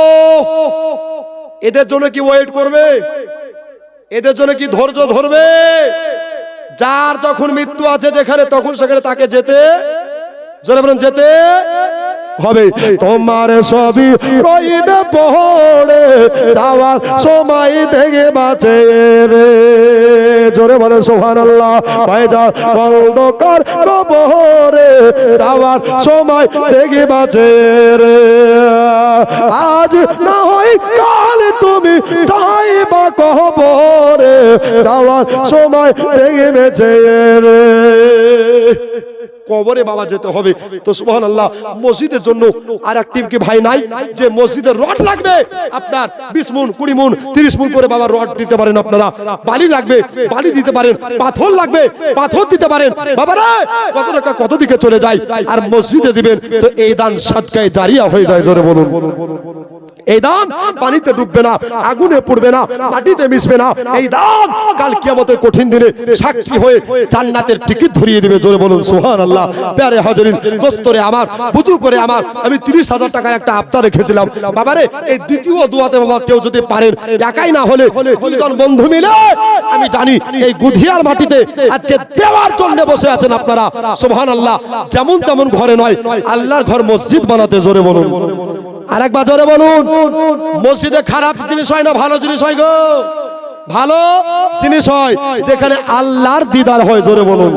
এদের জন্য কি ওয়েট করবে? এদের জন্য কি ধৈর্য ধরবে? যার যখন মৃত্যু আছে যেখানে, তখন সেখানে তাকে যেতে, জোরে বলেন, যেতে হবে। তোমার সবই রইবে পড়ে, যাওয়ার সময় থেকে বাঁচে রে। জোরে বলে সুবহানাল্লাহ। ভাইজা অন্ধকার কবরে, যাওয়ার সময় থেকে বাঁচে রে। আজ না হয় কাল তুমি যাইবা কবরে, যাওয়ার সময় থেকে বেঁচে রে। কবরে বাবা যেতে হবে তো সুবহানাল্লাহ। মসজিদের জন্য আর এক টিম কি ভাই নাই যে মসজিদের রড লাগবে আপনার 20 মুন 20 মুন 30 মুন করে বাবা রড দিতে পারেন আপনারা। বালি লাগবে বালি দিতে পারেন, পাথর লাগবে পাথর দিতে পারেন। বাবারা কত টাকা কত দিকে চলে যায়, আর মসজিদে দিবেন তো এই দান সাদকায়ে জারিয়া হয়ে যায়। জোরে বলুন। এই দান পানিতে ডুববে না, আগুনে পুড়বে না, মাটিতে মিশবে না। এই দান কাল কিয়ামতের কঠিন দিনে সাক্ষী হয়ে জান্নাতের টিকিট ধরিয়ে দিবে। জোরে বলুন সুবহানাল্লাহ। প্যারে হাজরিন দোস্তরে আমার, বুজুর্গ করে আমার, আমি 30,000 টাকার একটা আবদার রেখেছিলাম। বাবারে এই দ্বিতীয় দোয়াতে বাবা কেউ যদি পারেন, একাই না হলে দুইজন বন্ধু মিলে, আমি জানি এই গুধিয়ার মাটিতে আজকে দেওয়ার জন্য বসে আছেন আপনারা। সুবহানাল্লাহ। যেমন তেমন ঘরে নয়, আল্লাহর ঘর মসজিদ বানাতে। জোরে বলুন। আরেকবার জোরে বলুন। মসজিদে খারাপ জিনিস হয় না, ভালো জিনিস হয় গো। ভালো জিনিস হয় যেখানে আল্লাহর দিদার হয়। জোরে বলুন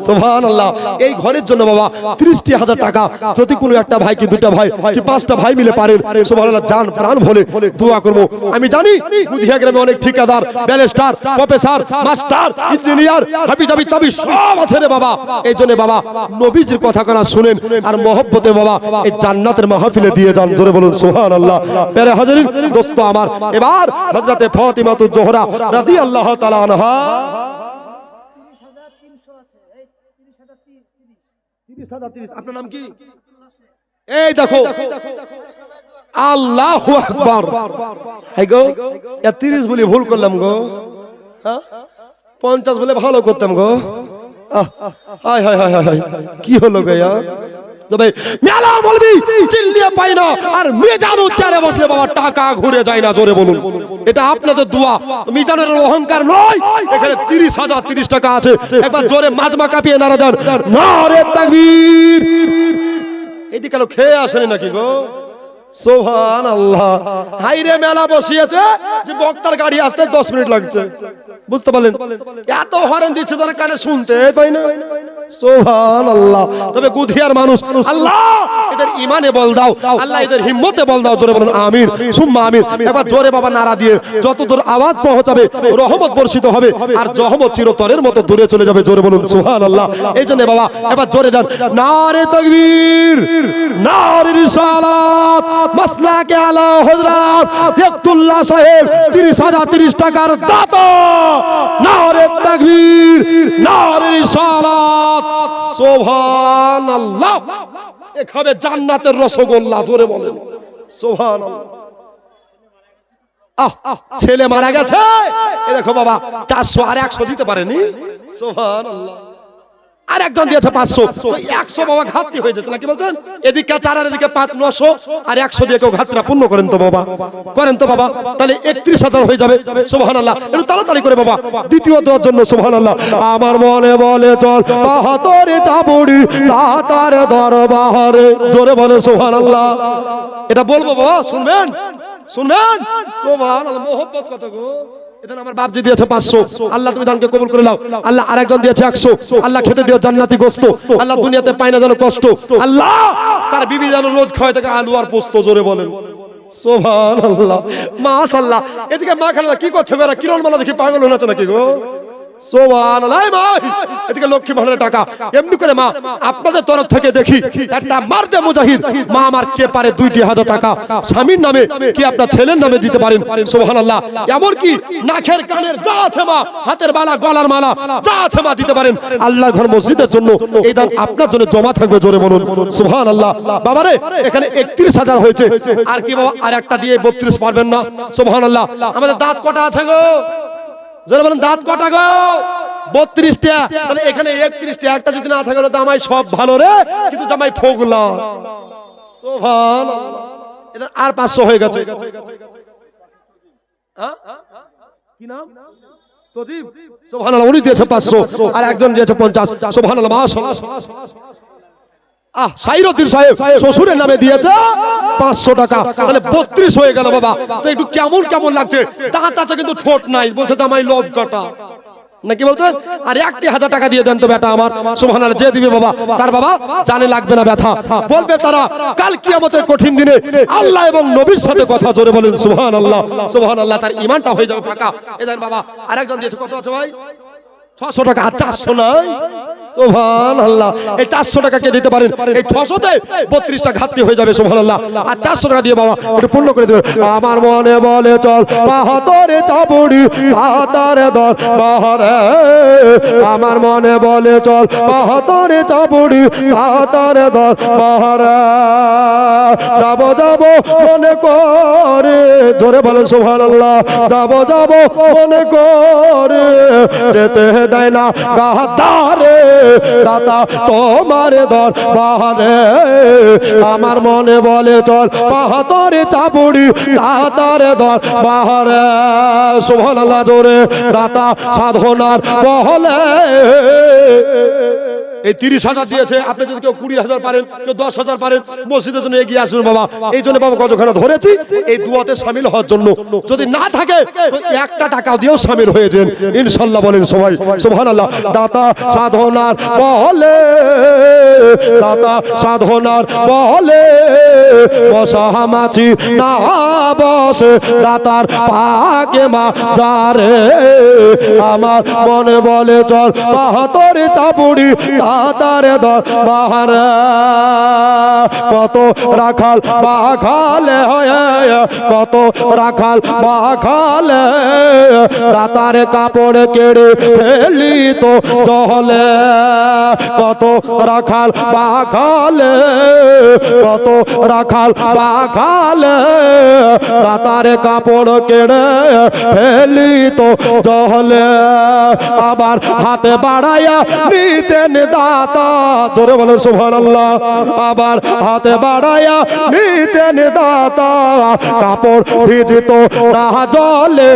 সুবহানাল্লাহ। এই ঘরের জন্য বাবা 30,000 টাকা যদি কোনো একটা ভাই কি দুটা ভাই কি 5টা ভাই মিলে পারেন, সুবহানাল্লাহ, জান প্রাণ ভরে দোয়া করব। আমি জানি বুধিয়া গ্রামে অনেক ঠিকাদার, ব্যারিস্টার, প্রফেসর, মাস্টার, ইঞ্জিনিয়ার, হাবিজাবি তাবি সব আছে রে বাবা। এই জন্য বাবা নবীজির কথা কানা শুনেন আর মহব্বতে বাবা এই জান্নাতের মাহফিলে দিয়ে যান। জোরে বলুন সুবহানাল্লাহ। প্যারে হাজরিন দোস্ত আমার, এবার হযরতে ফাতিমা তুজ জোহরা রাদিয়াল্লাহু তাআলা আনহা 30,030। আপনার নাম কি? এই দেখো, আল্লাহু আকবার। হাই গো, 30 বলে ভুল করলাম গো। হ্যাঁ 50 বলে ভালো করতাম গো। হায় হায় হায় হায়, কি হলো গয়া? তবে মেলা বলবি চিল্লিয়ে পাই না, আর মিজান উচ্চারে বসলে বাবা টাকা ঘুরে যায় না, জোরে বলুন। এটা আপনাদের দোয়া, মিজানের অহংকার নয়। এখানে 30,000 30 টাকা আছে, একবার জোরে মাজমা কাঁপিয়ে নারা দেন, নারে তাকবীর। এদিকে লোক খেয়ে আসেনি নাকি গো? সুবহানাল্লাহ। হাইরে মেলা বসিয়েছে যে বক্তার গাড়ি আসতে 10 মিনিট লাগছে, বুঝতে পারলেন? এত হরেন দিচ্ছে তোরা কানে শুনতে পাই না। সুবহানাল্লাহ। তবে গুধিয়ার মানুষ, আল্লাহ এদের ইমানে বল দাও, আল্লাহ এদের হিম্মতে বল দাও, জোরে বলুন আমিন সুম্মা আমিন। এবার জোরে বাবা নারা দিয়ে যতদূর আওয়াজ পৌঁছাবে রহমত বর্ষিত হবে, আর রহমত চিরতরের মতো দূরে চলে যাবে, জোরে বলুন সুবহানাল্লাহ। এই জন্য বাবা এবার জোরে যান, নারে তাকবীর, নারে রিসালাত, মাসলাকে আলা হযরত ইকতুল্লাহ সাহেব 30,000 30 টাকার দাতা। নারে তাকবীর, নারে রিসালাত, সুবহানাল্লাহ। এ খাবে জান্নাতের রসগোল্লা, জোরে বলেন সুবহানাল্লাহ। ছেলে মারা গেছে, এ দেখো বাবা 400 আর 100 দিতে পারেনি, সুবহানাল্লাহ। আর একজন দিয়েছে 500, তো 100 বাবা ঘাটতি হয়ে যাচ্ছে নাকি বলছেন? এদিকে 4 আর এদিকে 5, 900 আর 100 দিয়ে কেউ ঘাটতিটা পূর্ণ করেন তো বাবা, করেন তো বাবা, তাহলে 31,000 হয়ে যাবে, সুবহানাল্লাহ। একটু তাড়াতাড়ি করে বাবা দ্বিতীয় দেওয়ার জন্য, সুবহানাল্লাহ। আমার মনে বলে চল বাহাতরে চাবড়ি তাতার দরবারে, জোরে বলে সুবহানাল্লাহ। এটা বলবো বাবা, শুনবেন শুনবেন, সুবহানাল্লাহ। মোহব্বত কত গো। এখানে আমার বাপ দিয়ে দিয়েছে 500, আল্লাহ তুমি দানকে কবুল করে নাও। আল্লাহ আরেকজন দিয়েছে 100, আল্লাহ খেতে দিও জান্নাতি গোশত। আল্লাহ দুনিয়াতে পায় না যেন কষ্ট, আল্লাহ তার বিবি যেন রোজ খাওয়ায় তাকে আলু আর পোস্ত, জোরে বলেন সুবহানাল্লাহ মাশাআল্লাহ। এদিকে মা খালা কি করছে বেরা, কিরণ মালা দেখি পাগল হয়ে যাচ্ছে নাকি গো? সুবহানাল্লাহ। মা এদিকে লক্ষ্মী ভান্ডারের টাকা, এমনি করে মা আপনাদের তরফ থেকে দেখি একটা মারদে মুজাহিদ মা আমার কে পারে 2,000 টাকা স্বামীর নামে কি আপনার ছেলের নামে দিতে পারেন, সুবহানাল্লাহ। এমন কি নাকের কানের যা আছে মা, হাতের বালা গলার মালা যা আছে মা দিতে পারেন আল্লাহর ঘর মসজিদের জন্য। এই দান আপনার জন্য জমা থাকবে, জোরে বলুন সুবহানাল্লাহ। বাবারে এখানে 31,000 হয়েছে, আর কি বাবা আর একটা দিয়ে 32 পারবেন না, সুবহানাল্লাহ। আমাদের দাঁত কটা আছে গো, জোরে বলেন দাঁত কটা গো? 32টা। তাহলে এখানে 31টা, একটা যদি না থাকে তো আমায় সব ভালো রে, কিন্তু জামাই ফোগলা, সুবহানাল্লাহ। এটা আর 500 হয়ে গেছে। কি নাম? তজিব, সুবহানাল্লাহ। উনি দিয়েছে 500 আর একজন দিয়েছে 50, সুবহানাল্লাহ মাশাআল্লাহ। সাইরুদ্দিন সাহেব শ্বশুরের নামে দিয়েছে 500 টাকা, তাহলে 32 হয়ে গেল বাবা। তো একটু কেমন কেমন লাগছে, দাঁত আছে কিন্তু ঠোঁট নাই, বলছে জামাই লব কাটা নাকি বলছেন? আর 1,000 টাকা দিয়ে দেন তো বেটা আমার, সুবহানাল্লাহ। যে দিবে বাবা তার বাবা জানে লাগবে না ব্যথা, বলবে তারা কাল কিয়ামতের কঠিন দিনে আল্লাহ এবং নবীর সাথে কথা, জোরে বলেন সুবহানাল্লাহ সুবহানাল্লাহ। তার ঈমানটা হয়ে যাবে পাকা। এ দেন বাবা। আরেকজন দিয়েছে কত আছে ভাই? 600 টাকা। আর 400 নাই, সুবহানাল্লাহ। এই 400 টাকা কে দিতে পারেন? এই 600 তে 32টা ঘাটতি হয়ে যাবে, সুবহানাল্লাহ। আর 400 টাকা দিয়ে বাবা একটু পূর্ণ করে দেবে। আমার মনে বলে চল বাহাতরে চাবড়ি তাতার দরবারে, আমার মনে বলে চল বাহাতরে চাবড়ি তাতার দরবারে, যাব যাব মনে করে, জোরে বলেন সুবহানাল্লাহ। যাব যাব মনে করে, যেতে দেয় না গাদারে দাতা তোমার দরবারে, আমার মনে বলে চল বাহাতরে চাবড়ি দাতার দরবারে, সুবহানাল্লাহ। জোরে দাতা সাধনার বহলে এই 30,000 দিয়েছে। আপনি যদি কেউ 20,000 পারেন, কেউ 10,000 পারেন, মসজিদের জন্য এগিয়ে আসবেন বাবা। এই জন্য বাবা কতখানা ধরেছি এই দুয়াতে শামিল হওয়ার জন্য। যদি না থাকে তো 1টা টাকা দিয়েও শামিল হয়ে যান ইনশাআল্লাহ, বলেন সবাই সুবহানাল্লাহ। দাতা সাধনার বলে, দাতা সাধনার বলে, বসা মাছি না বসে দাতার পাকে মা যারে, আমার মনে বলে চল বাহাতরে চাবড়ি তাতার দরবারে, কত রাখাল বাখালে হয়, কত রাখাল বাখালে দাতার কাপড় কেড়ে ফেলি তো জলে, কত রাখাল পাখালে, কত রাখাল পাখালে দাতার কাপড় কেড়ে ফেলি তো জহলে। আবার হাতে বাড়াইয়া নিতেন দাতা, জোরে বলেন সুবহানাল্লাহ। আবার হাতে বাড়াইয়া নিতেন দাতা, কাপড় ভিজিত না জলে,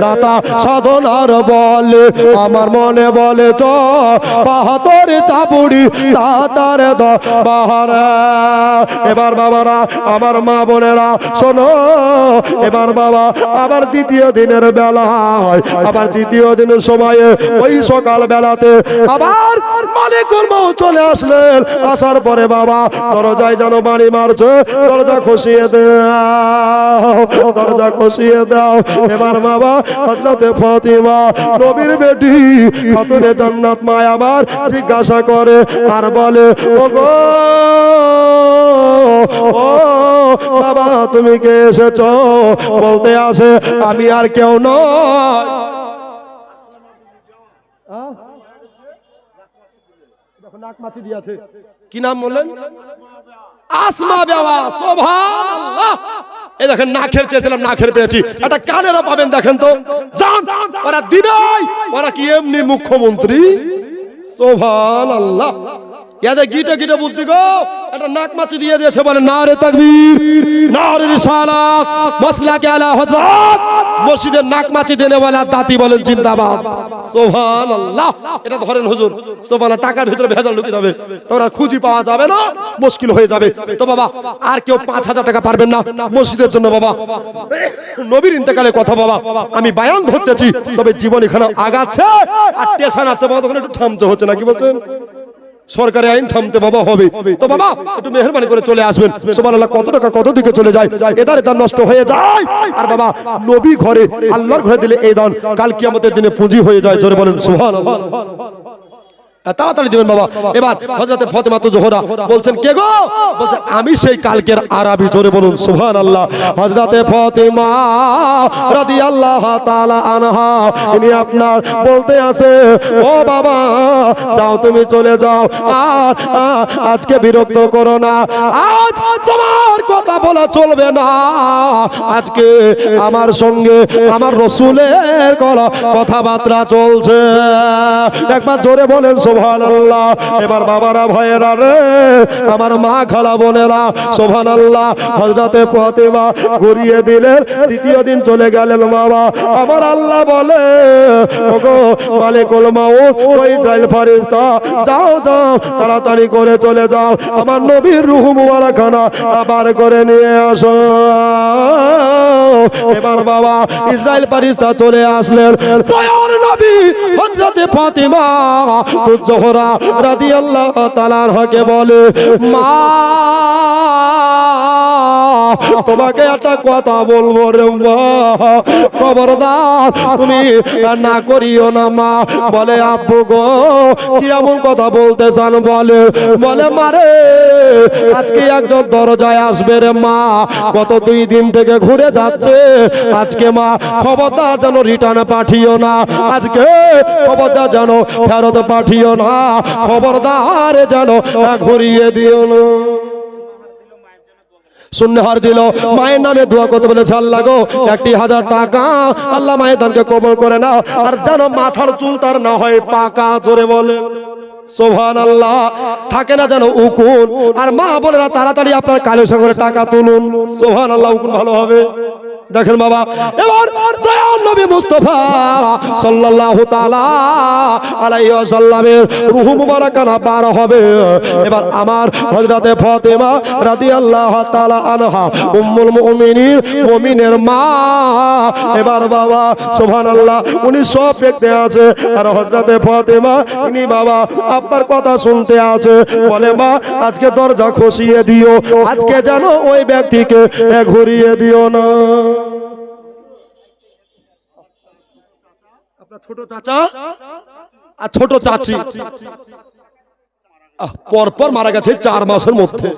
দাতা সাধনার বলে। আমার মনে বলে চ বাহাতর চাপুড়ি দাতার বাহারা। এবার বাবারা, আমার মা বোনেরা শোনো, এবার বাবা আবার দ্বিতীয় দিনের বেলা হয়, আবার দ্বিতীয় দিনের সময়ে ওই সকাল বেলাতে আবার মালিকুল মউত চলে আসলেন। আসার পরে বাবা দরজায় যেন বাড়ি মারছে, দরজা খসিয়ে দাও, দরজা খসিয়ে দাও। এবার বাবা হযরতে ফাতিমা নবীর বেটি খাতুনে জান্নাত মা আবার জিজ্ঞাসা করে আর বলে, ওগো ও বাবা তুমি কে এসেছো? বলতে আসে আমি আর কেউ নয়। কি নাম বললেন? আসমা বেওয়া। সুবহানাল্লাহ। এই দেখেন নাখের চেয়েছিলাম, নাখের পেয়েছি, একটা কানেরও পাবেন। দেখেন তো জান ওরা দিবেই, ওরা কি এমনি মুখ্যমন্ত্রী? সুবহানাল্লাহ। ইয়াদের গিটে গিটে বুদ্ধি গো, একটা নাক মাছি দিয়ে দিয়েছে। বলে নারে তাকবীর, নারে রিসালাত, মাসলাকে আলা হযরত। মসজিদের নাক মাছি দেনে ওয়ালা দাতি বলেন জিন্দাবাদ। সুবহানাল্লাহ। এটা ধরেন হুজুর, সুবহানাল্লাহ। টাকার ভিতরে ভেজাল ঢুকে যাবে, তোরা খুঁজি পাওয়া যাবে না, মুশকিল হয়ে যাবে। তো বাবা আর কেউ 5,000 টাকা পারবেন না মসজিদের জন্য বাবা। নবীর ইন্তেকালের কথা বাবা আমি বায়ান ধরতেছি, তবে জীবন এখানে আগাচ্ছে আর টেনশন আছে বাবা, তখন একটু থামতে হচ্ছে না, কি বলছেন? সরকারি আইন থামতে বাবা হবে। তো বাবা একটু মেহেরবানি করে চলে আসবেন। সুবহানাল্লাহ। কত টাকা কত দিকে চলে যায়, এদার এদার নষ্ট হয়ে যায়। আর বাবা নবী ঘরে, আল্লাহর ঘরে দিলে এই দান কাল কিয়ামতের দিনে পুঁজি হয়ে যায়। জোরে বলেন সুবহানাল্লাহ। তাড়াতাড়ি দিবেন বাবা। এবার হযরতে ফাতিমা তো জোহরা বলছেন, কে গো? বলছেন আমি সেই কালকের আরবি। জোরে বলুন সুবহানাল্লাহ। হযরতে ফাতিমা রাদিয়াল্লাহু তাআলা আনহা ইনি আপনার বলতে আছে, ও বাবা যাও তুমি চলে যাও, আর আজকে বিরক্ত করো না, আজ তোমার কথা বলা চলবে না, আজকে আমার সঙ্গে আমার রাসূলের কথাবার্তা চলছে। একবার জোরে বলেন সুবহানাল্লাহ। এবার বাবারা ভাইয়েরা রে, আমার মা খালা বোনেরা সুবহানাল্লাহ। হযরতে ফাতিমা ঘুরিয়ে দিলেন, দ্বিতীয় দিন চলে গেলেন বাবা। আমার আল্লাহ বলে, ওগো মালিকুল মউত, ওই ইসরাইল ফেরেশতা যাও যাও তাড়াতাড়ি করে চলে যাও, আমার নবীর রূহ মুবারাকানা আবার করে নিয়ে আসো। এবার বাবা ইসরাইল ফেরেশতা চলে আসলেন। দয়ার নবী হযরতে ফাতিমা জোহরা রাদিয়াল্লাহু তাআলা আনহাকে বলে, মা তোমাকে একটা কথা বলবো রে মা, খবরদার তুমি না করিও না মা। বলে আব্বু গো কি এমন কথা বলতে চান? বলে মারে আজকে একজন দরজায় আসবে রে মা, গত 2 দিন থেকে ঘুরে যাচ্ছে, আজকে মা খবরদার যেন রিটার্ন পাঠিও না, আজকে খবরদার যেন ফেরত পাঠিও না, খবরদার যেন ঘুরিয়ে দিও না। সুন্নাহার দিল, মায়ের নামে দোয়া করতে বলেছে, আল্লাহ গো 1,000 টাকা আল্লাহ মায়ের দানকে কবুল করে নাও, আর যেন মাথার চুল তার না হয় পাকা। জোরে বলে সুবহানাল্লাহ। থাকে না যেন উকুন। আর মা বোনেরা তাড়াতাড়ি আপনার কালের সঙ্গে টাকা তুলুন। সুবহানাল্লাহ। উকুন ভালো হবে। দেখেন বাবা এবার দয়াল নবী মুস্তাফা সাল্লাল্লাহু তাআলা আলাইহি ওয়াসাল্লামের রূহ মুবারাকানা বার হবে। এবার আমার হযরতে ফাতিমা রাদিয়াল্লাহু তাআলা আনহা উম্মুল মুমিনিন, মুমিনের মা। এবার বাবা সুবহানাল্লাহ উনি সব দেখতে আছে, আর হযরতে ফাতিমা ইনি বাবা আব্বার কথা শুনতে আছে। বলে মা আজকে দরজা খসিয়ে দিও, আজকে যেন ওই ব্যক্তিকে ঘুরিয়ে দিও না। আপনার ছোট চাচা আর ছোট চাচি পরপর মারা গেছে 4 মাসের মধ্যে।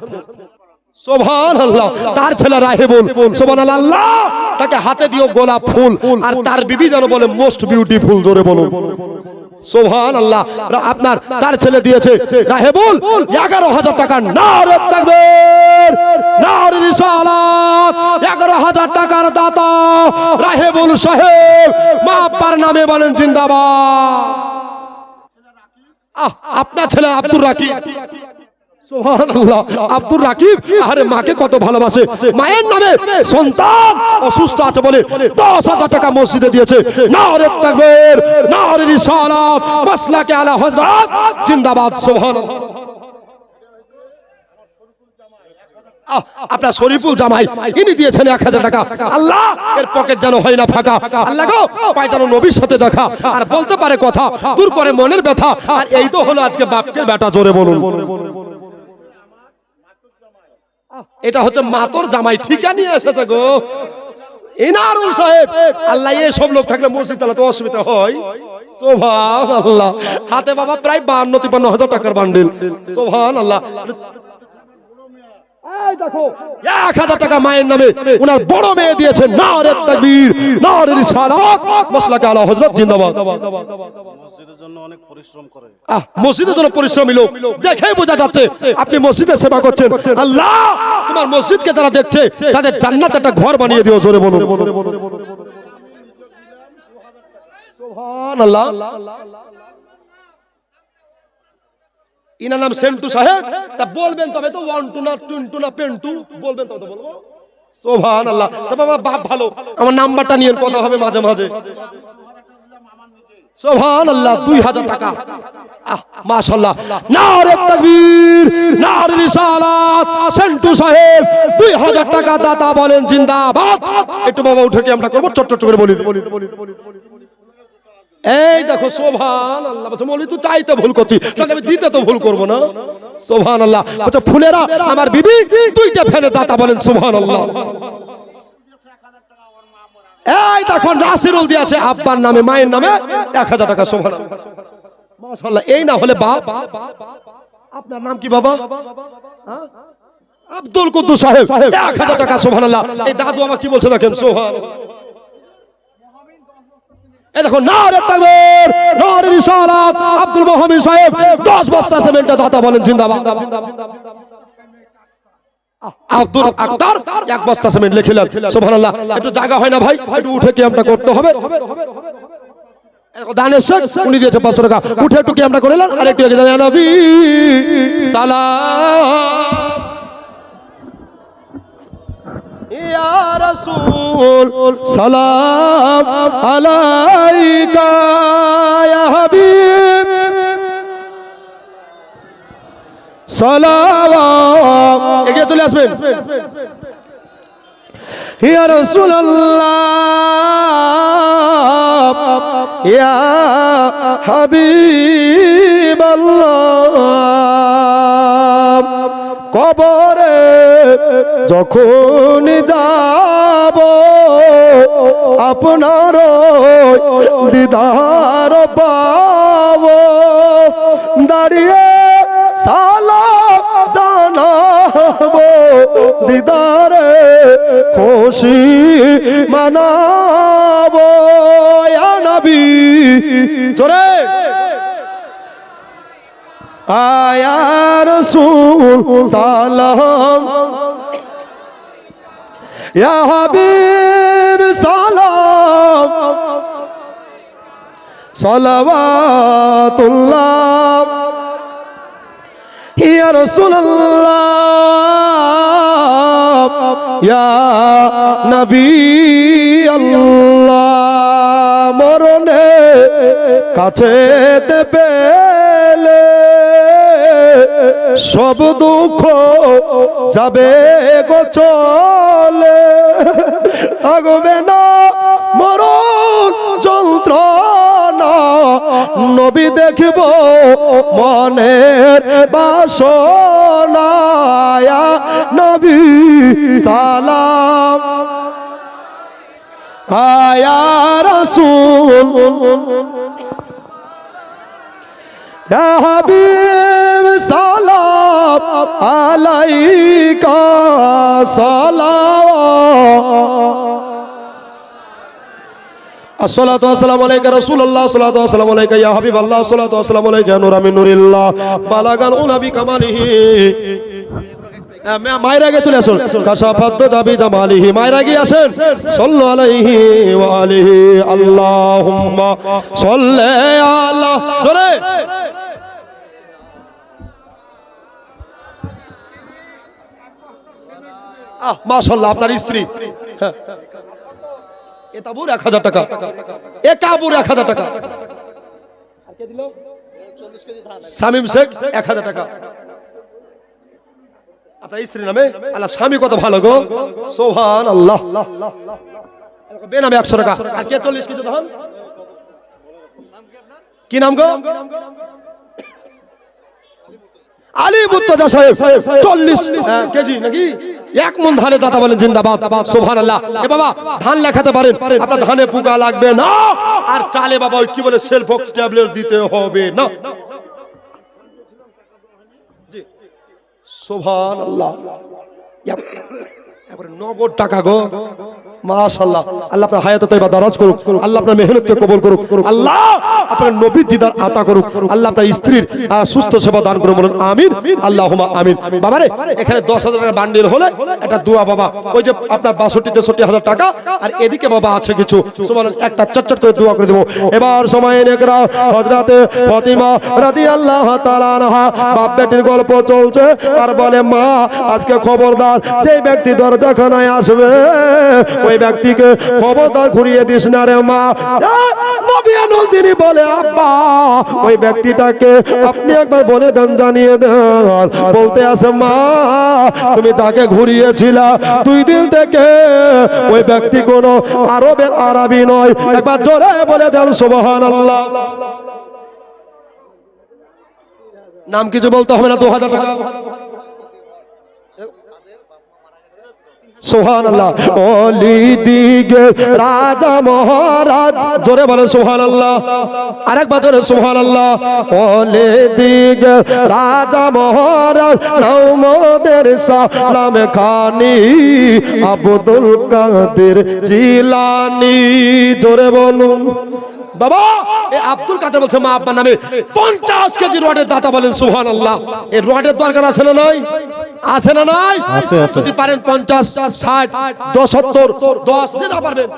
সুবহানাল্লাহ। তার ছেলে রাহেবুল, সুবহানাল্লাহ, তাকে হাতে দিও গোলাপ ফুল, আর তার বিবি যেন বলে মোস্ট বিউটিফুল। জোরে বলুন সুবহানাল্লাহ। আপনার তার ছেলে দিয়েছে রাহেবুল 11,000 টাকা। নারে তাকবীর, নারে রিসালাত। 11,000 টাকার দাতা রাহেবুল সাহেব, মা আব্বার নামে বলেন জিন্দাবাদ। আপনার ছেলে আব্দুর রাকিব, সুবহানাল্লাহ, আব্দুর রাকিব আরে মাকে কত ভালোবাসে। মায়ের নামে সন্তান অসুস্থ আছে বলে 10,000 টাকা মসজিদে দিয়েছে। নারে তাকবীর, নারে রিসালাত, মাসলাকে আলা হযরত জিন্দাবাদ। সুবহানাল্লাহ। আপনার শরীফুল জামাই ইনি দিয়েছেন 1,000 টাকা। আল্লাহ এর পকেট যেন হয় না ফাঁকা। আল্লাহ গো পায় যেন নবীর সাথে দেখা, আর বলতে পারে কথা, দূর করে মনের ব্যথা। আর এই তো হলো আজকে বাপকে বেটা, জোরে বলুন। এটা হচ্ছে মাতর জামাই, ঠিকা নিয়ে এসেছে গো ইনারুল সাহেব। আল্লাহ এই সব লোক থাকলে মসজিদ চালাতে অসুবিধা হয়। সুবহানাল্লাহ। হাতে বাবা প্রায় 52-53 টাকার বান্ডিল। সুবহানাল্লাহ। এই দেখো 1,000 টাকা মায়ের নামে ওনার বড় মেয়ে দিয়েছেন। নারে তাকবীর, নারে রিসালাত, মাসলাকে আলা হযরত জিন্দাবাদ। মসজিদের জন্য অনেক পরিশ্রম করে। মসজিদের জন্য পরিশ্রমী লোক, দেখেই বোঝা যাচ্ছে আপনি মসজিদের সেবা করছেন। আল্লাহ তোমার মসজিদকে যারা দেখছে তাদের জান্নাতে একটা ঘর বানিয়ে দিও, জোরে বলুন সুবহানাল্লাহ। ইনার নাম সেন্টু সাহেব। তা বলবেন তবে তো 1 টু না 2 না পেন্টু বলবেন তবে তো বলবো। সুবহানাল্লাহ। তবে আমার বাপ ভালো, আমার নাম্বারটা নিয়ে কথা হবে মাঝে মাঝে। সুবহানাল্লাহ। 2,000 টাকা। মাশাআল্লাহ। নারে তাকবীর, নারে রিসালাত। সেন্টু সাহেব 2,000 টাকা দাতা বলেন জিন্দাবাদ। একটু বাবা উঠে কি আমরা করব, চট চট করে বলি। এই দেখো সুবহানাল্লাহ। বলছে মৌলভী তুই চাইতে ভুল করছিস, তাহলে আমি দিতে তো ভুল করব না। সুবহানাল্লাহ। বলছে ফুলেরা আমার বিবি 2টা ফ্যানের দাতা বলেন সুবহানাল্লাহ। এই দেখো নাসিরুল দিয়েছে আব্বার নামে মায়ের নামে 1,000 টাকা। সুবহানাল্লাহ মাশাআল্লাহ। এই না হলে বাপ। আপনার নাম কি বাবা? আব্দুল কুদ্দুস সাহেব 1,000 টাকা। সুবহানাল্লাহ। এই দাদু আমার কি বলছে দেখেন। সুবহানাল্লাহ। এই দেখো নারে তাকবীর, নারে রিসালাত। আব্দুল মুহাম্মদ সাহেব 10 বস্তা সিমেন্টের দাতা বলেন জিন্দাবাদ। আব্দুল আক্তার 1 বস্তা সিমেন্ট লিখিলেন। সুবহানাল্লাহ। একটু জায়গা হয় না ভাই, একটু উঠে কি আমরা করতে হবে। দানের শেখ উনি দিয়েছে 500 টাকা। উঠে একটু কি আমরা করিলেন। আর একটু ইয়া নবী সালাম, ইয়া রাসূল সালাম আলাইকা ইয়া হাবিব সালাওয়াত। এগিয়ে চলে আসবেন। ইয়া রাসূলুল্লাহ ইয়া হাবিবাল্লাহ, কবরে যখন যাব আপনার দিদার পাব, দাঁড়িয়ে সালাম জানাবো, দিদারে খুশি মানাবো। ইয়া নবী জোরে আয়া রাসূল সালাম, ইয়া হাবিব সালাম, সালাওয়াতুল্লাহ ইয়া রাসূলুল্লাহ ইয়া নবী আল্লাহ। মরণে কাছে পেলে সব দুঃখ যাবে গো চলে, থাকবে না মরণ যন্ত্রণা, নবী দেখব মনের বাসনা। ইয়া নবী সালাম, ইয়া রাসূল ইয়া হাবিব সালাম আলাইকা সালাওয়াত। আসসালাতু ওয়াসসালামু আলাইকা রাসূলুল্লাহ, আসসালাতু ওয়াসসালামু আলাইকা ইয়া হাবিবাল্লাহ, আসসালাতু ওয়াসসালামু আলাইকা ইয়া নূরা মিন নূরিল্লাহ, বালাগাল উলা বিকামালিহি। মায়ের আগে চলে আসুন, কাশাফাত জাবি জামালিহি, মায়ের আগে আসেন, সাল্লু আলাইহি ওয়া আলিহি, আল্লাহুম্মা সাল্লি আলা, জোরে মাশাআল্লাহ। আপনার স্ত্রী এ তাবুর 1000 টাকা, এ কাবুর 1000 টাকা, আর কে দিল? 40 কেজি ধান। শামীম শেখ 1000 টাকা আপনার স্ত্রী নামে। আল্লাহ, স্বামী কত ভালো গো, সুবহানাল্লাহ। বেনামে 100 টাকা, আর কে 40 কেজি ধান? কি নাম গো? আলী মুর্তজা সাহেব 40 কেজি নাকি 1 মণ ধানে দাতা বলেন জিন্দাবাদ, সুবহানাল্লাহ। এ বাবা, ধান লেখাতে পারেন, আপনার ধানে পোকা লাগবে না, আর চালে বাবা ওই কি বলে সেলফক্স ট্যাবলেট দিতে হবে না। জি, সুবহানাল্লাহ। এবারে নগদ টাকা গো, মাশাআল্লাহ। আল্লাহ আপনার হায়াতে তয়বা দারাজ করুক, আল্লাহ আপনার মেহনতকে কবুল করুক, আল্লাহ আপনার নবীর দিদার আতা করুক, আল্লাহ আপনার স্ত্রীর সুস্থ সেবা দান করুন, বলুন আমিন, আল্লাহুম্মা আমিন। বাবারে, এখানে 10,000 টাকা বান্ডিল হলে একটা দোয়া বাবা, ওই যে আপনার 62-63,000 টাকা, আর এদিকে বাবা আছে কিছু, সুবহানাল্লাহ, একটা চটচট করে দোয়া করে দেব। এবার সময় নেকরা হযরতে ফাতিমা রাদিয়াল্লাহু তাআলা আনহা, বাপ বেটির গল্প চলছে, আর বলে মা আজকে খবরদার যে ব্যক্তি দরজাখানায় আসবে ওই ব্যক্তিকে খবরদার ঘুরিয়ে দিস না রে মা। নবী নন্দিনী বলে আব্বা ওই ব্যক্তিটাকে আপনি একবার বলে দেন, জানিয়ে দেন। বলতে আছে মা তুমি যাকে ঘুরিয়েছিলা 2 দিন থেকে ওই ব্যক্তি কোনো আরবের আরবি নয়, একবার জোরে বলে দেন সুবহানাল্লাহ। নাম কিছু বলতে হবে না, 2000 টাকা, সুবহানাল্লাহ। ওলি দিগে রাজা মহারাজ, জোরে বলেন সুবহানাল্লাহ, আরেকবার জোরে সুবহানাল্লাহ। ওলি দিগে রাজা মহারাজ নওমদের সালাম খানি আব্দুল কাদের জিলানী, জোরে বলুন বাবা। এই আব্দুল কাদের বলছে মা আব্বার নামে 50 কেজি রডের দাতা, বলেন সুবহানাল্লাহ। এই রডের দরকার আছে না নাই? আছে না নাই? যদি পারেন 50, 60, 70, 10 যেটা পারবেন।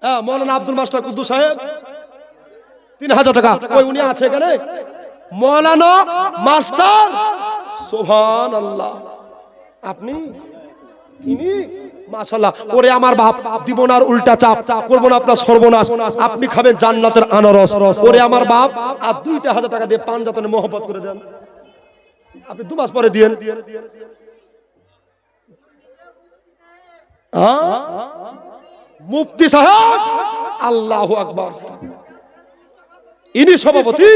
হ্যাঁ, মৌলানা আব্দুল মাস্টার কুদ্দুস সাহেব 3000 টাকা, ওই উনি আছে এখানে, মৌলানা মাস্টার, সুবহানাল্লাহ। আপনি তিনি মাশাআল্লাহ। ওরে আমার বাপ, দিব না আর উল্টা চাপ, করব না আপনার সর্বনাশ, আপনি খাবেন জান্নাতের আনারস। ওরে আমার বাপ, আর 2,000 টাকা দিয়ে পান যাতনে মোহব্বত করে দেন, আপনি 2 মাস পরে দিয়েন। মুফতি সাহেব, আল্লাহু আকবার, ইনি সভাপতি,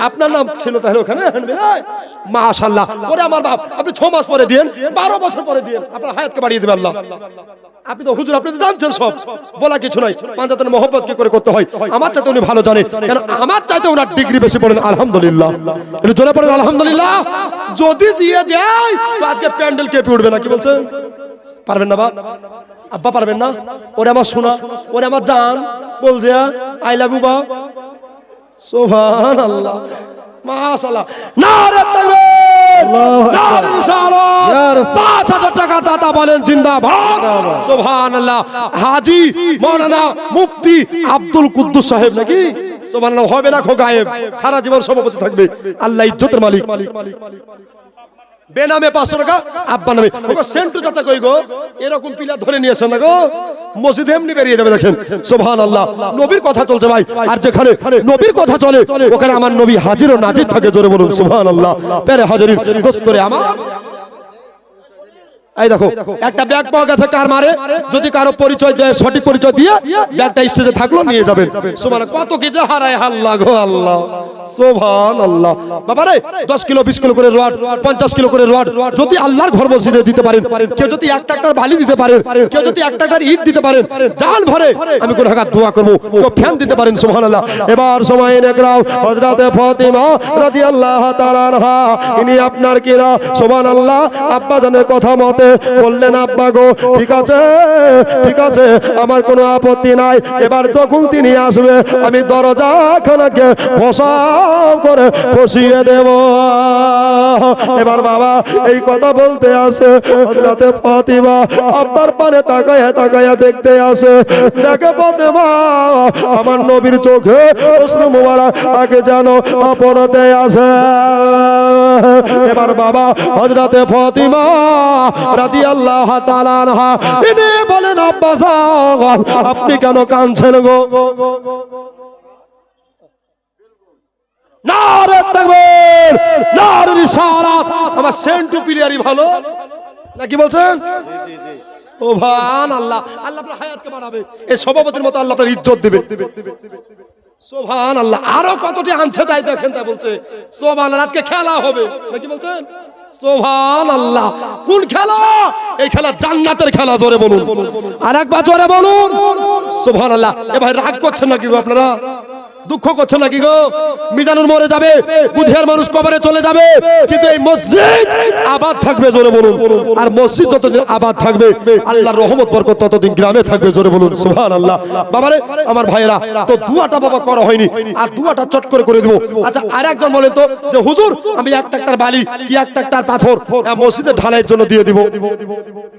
আপনার নাম ছিল তাহলে ওখানে, মাশাআল্লাহ। ওরে আমার বাপ, আপনি 6 মাস পরে দিয়েন, 12 বছর পরে দিয়েন, আপনার হায়াতকে বাড়িয়ে দেবে আল্লাহ। আপনি তো হুজুর, আপনি তো জানছেন সব, বলা কিছু নাই। পাঞ্জাতের মোহব্বত কি করে করতে হয় আমার চাইতে উনি ভালো জানে, কেন আমার চাইতে ওনার ডিগ্রি বেশি। পড়েন আলহামদুলিল্লাহ, একটু জোরে পড়েন আলহামদুলিল্লাহ। যদি দিয়ে দেয় তো আজকে প্যান্ডেল কেঁপে উঠবে না, কি বলছেন? পারবেন না বাপ, আব্বা পারবেন না? ওরে আমার সোনা, ওরে আমার জান, কলজিয়া, আই লাভ ইউ বাপ, সুবহানাল্লাহ, মাশাআল্লাহ। নারে তাকবীর, নারে রিসালাত, 5000 টাকা দাতা বলেন জিন্দাবাদ, সুবহানাল্লাহ। হাজী মাওলানা মুফতি আব্দুল কুদ্দুস সাহেব নাকি, সুবহানাল্লাহ। হবে না খো গায়েব, সারা জীবন সভাপতি থাকবে, আল্লাহ ইজ্জতের মালিক। বেনামে 500 টাকা, আব্বা নামে। সেন্টু চাচা কই গো, এরকম পিলা ধরে নিয়েছেন না গো, মসজিদে এমনি বেরিয়ে যাবে, দেখেন সুবহানাল্লাহ। নবীর কথা চলছে ভাই, আর যেখানে নবীর কথা চলে ওখানে আমার নবী হাজির ও নাজির থাকে, জোরে বলুন সুবহানাল্লাহ। পেরে হাজিরিন দোস্তরে আমার, এই দেখো একটা ব্যাগ পাওয়া গেছে, কার মারে, যদি কারো পরিচয় দেয়, সঠিক পরিচয় দিয়ে ব্যাগটা স্টেজে থাকলো নিয়ে যাবেন, সুবহানাল্লাহ। কত কি যে হারায় আল্লাহ গো আল্লাহ, সুবহানাল্লাহ। বাবারে 10 কিলো 20 কিলো করে রড, 50 কিলো করে রড যদি আল্লাহর ঘর মসজিদে দিতে পারেন, কেউ যদি এক ট্রাক্টর বালি দিতে পারেন, কেউ যদি এক ট্রাক্টর ইট দিতে পারেন, জান ভরে আমি গুনাহগার দোয়া করব, কেউ ফ্যান দিতে পারেন। সুবহানাল্লাহ। এবার সময় নেকরাও হযরতে ফাতিমা রাদিয়াল্লাহু তাআলা আনহা, ইনি আপনার কিরা সুবহানাল্লাহ আব্বা জানের কথা মতে বললেন, আব্বা গো ঠিক আছে ঠিক আছে, আমার কোনো আপত্তি নাই। এবার তখন তিনি আসবে, আমি দরজা খানাকে বসাও করে বসিয়ে দেব। এবার বাবা এই কথা বলতে আসে, হযরতে ফাতিমা আব্বার পানে তাকায়া তাকায়া দেখতে আসে, দেখে ফাতিমা আমার নবীর চোখে অশ্রু মুবারক আগে যেন পড়তে আসে। এবার বাবা হযরতে ফাতিমা রাদিয়াল্লাহু তাআলা আনহা তিনি বলেন, আব্বা জান আপনি কেন কাঁদছেন গো? নারে তাকবীর, নারে রিসালাত। আমার সেন্টু প্লেয়ারই ভালো নাকি বলছেন? সুবহানাল্লাহ। আল্লাহ আপনার হায়াতকে বাড়াবে, এই সভাপতির মতো আল্লাহ আপনার ইজ্জত দিবে। সুবহানাল্লাহ। আরো কতটি আনছে তাই দেখেন, তাই বলছে সুবহানাল্লাহ। আজকে খেলা হবে নাকি বলছেন? সুবহানাল্লাহ। কোন খেলা? এই খেলা জান্নাতের খেলা। জোরে বলুন, আরেকবার জোরে বলুন সুবহানাল্লাহ। এ ভাই রাগ করছেন নাকি গো আপনারা? দুঃখ করছেন নাকি গো? মিজানুর মরে যাবে, বুধিয়ার মানুষ কবরে চলে যাবে, কিন্তু এই মসজিদ আবাদ থাকবে। জোরে বলুন। আর মসজিদ যতদিন আবাদ থাকবে আল্লাহর রহমত বরকত ততদিন গ্রামে থাকবে। জোরে বলুন সুবহানাল্লাহ। বাবারে আমার ভাইরা, তো দুয়াটা বাবা করা হয়নি, আর দুয়াটা চট করে দেব। আচ্ছা আর একজন বলেন তো যে হুজুর আমি এক ট্রাক্টর বালি কি এক ট্রাক্টর পাথর মসজিদে ঢালাইয়ের জন্য দিয়ে দিব,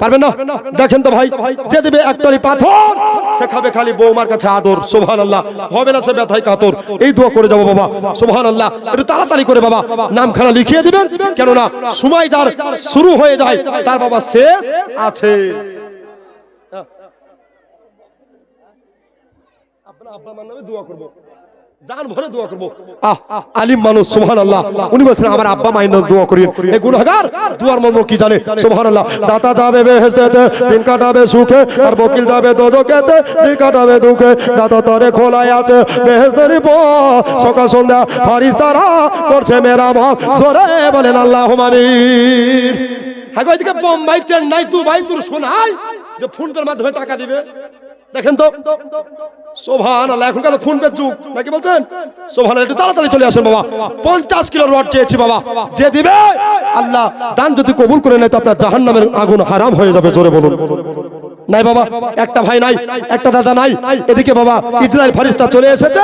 পারবেন না? দেখেন তো ভাই, যে দেবে এক টলি পাথর সে খাবে খালি বৌমার কাছে আদর। সুবহানাল্লাহ। হবে না সে ব্যথায় কাতর। এই দোয়া করে যাবো বাবা সুবহানাল্লাহ। একটু তাড়াতাড়ি করে বাবা নামখানা লিখিয়ে দিবেন, কেননা সময় যার শুরু হয়ে যায় তার বাবা শেষ আছে। আপনার আব্বা মার নামে দোয়া করব, জান ভরে দোয়া করব। আলিম মানুষ সুবহানাল্লাহ, উনি বলছেন আমার আব্বা মায়ের নামে দোয়া করিয়েন। এই গুনাহগার দুয়ার মর্ম কি জানে? সুবহানাল্লাহ। দাতা যাবে বেহেশতেতে, দিন কাটাবে সুখে, আর বকিল যাবে দোজখেতে, দিন কাটাবে দুঃখে। দাতা তরে খোলাই আছে বেহেশতের পথ, সকাল সন্ধ্যা ফেরেশতারা করছে মেরামত। জোরে বলেন আল্লাহুম্মা আমিন। হ্যাঁ, ওইদিকে বোম্বাই চেন্নাই দুবাই তোর শোনাই যে ফোন পের মাধ্যমে টাকা দিবে। দেখেন তো সুবহানাল্লাহ, এখনকার ফোন পে যুগ নাকি বলছেন? সুবহানাল্লাহ। একটু তাড়াতাড়ি চলে আসেন বাবা। 50 কিলো রড চেয়েছি বাবা, যে দিবে আল্লাহ দান যদি কবুল করে নেয় তো আপনার জাহান্নামের আগুন হারাম হয়ে যাবে। জোরে বলুন। নাই বাবা, একটা ভাই নাই, একটা দাদা নাই। এদিকে বাবা ইসরায়েল ফেরেশতা চলে এসেছে,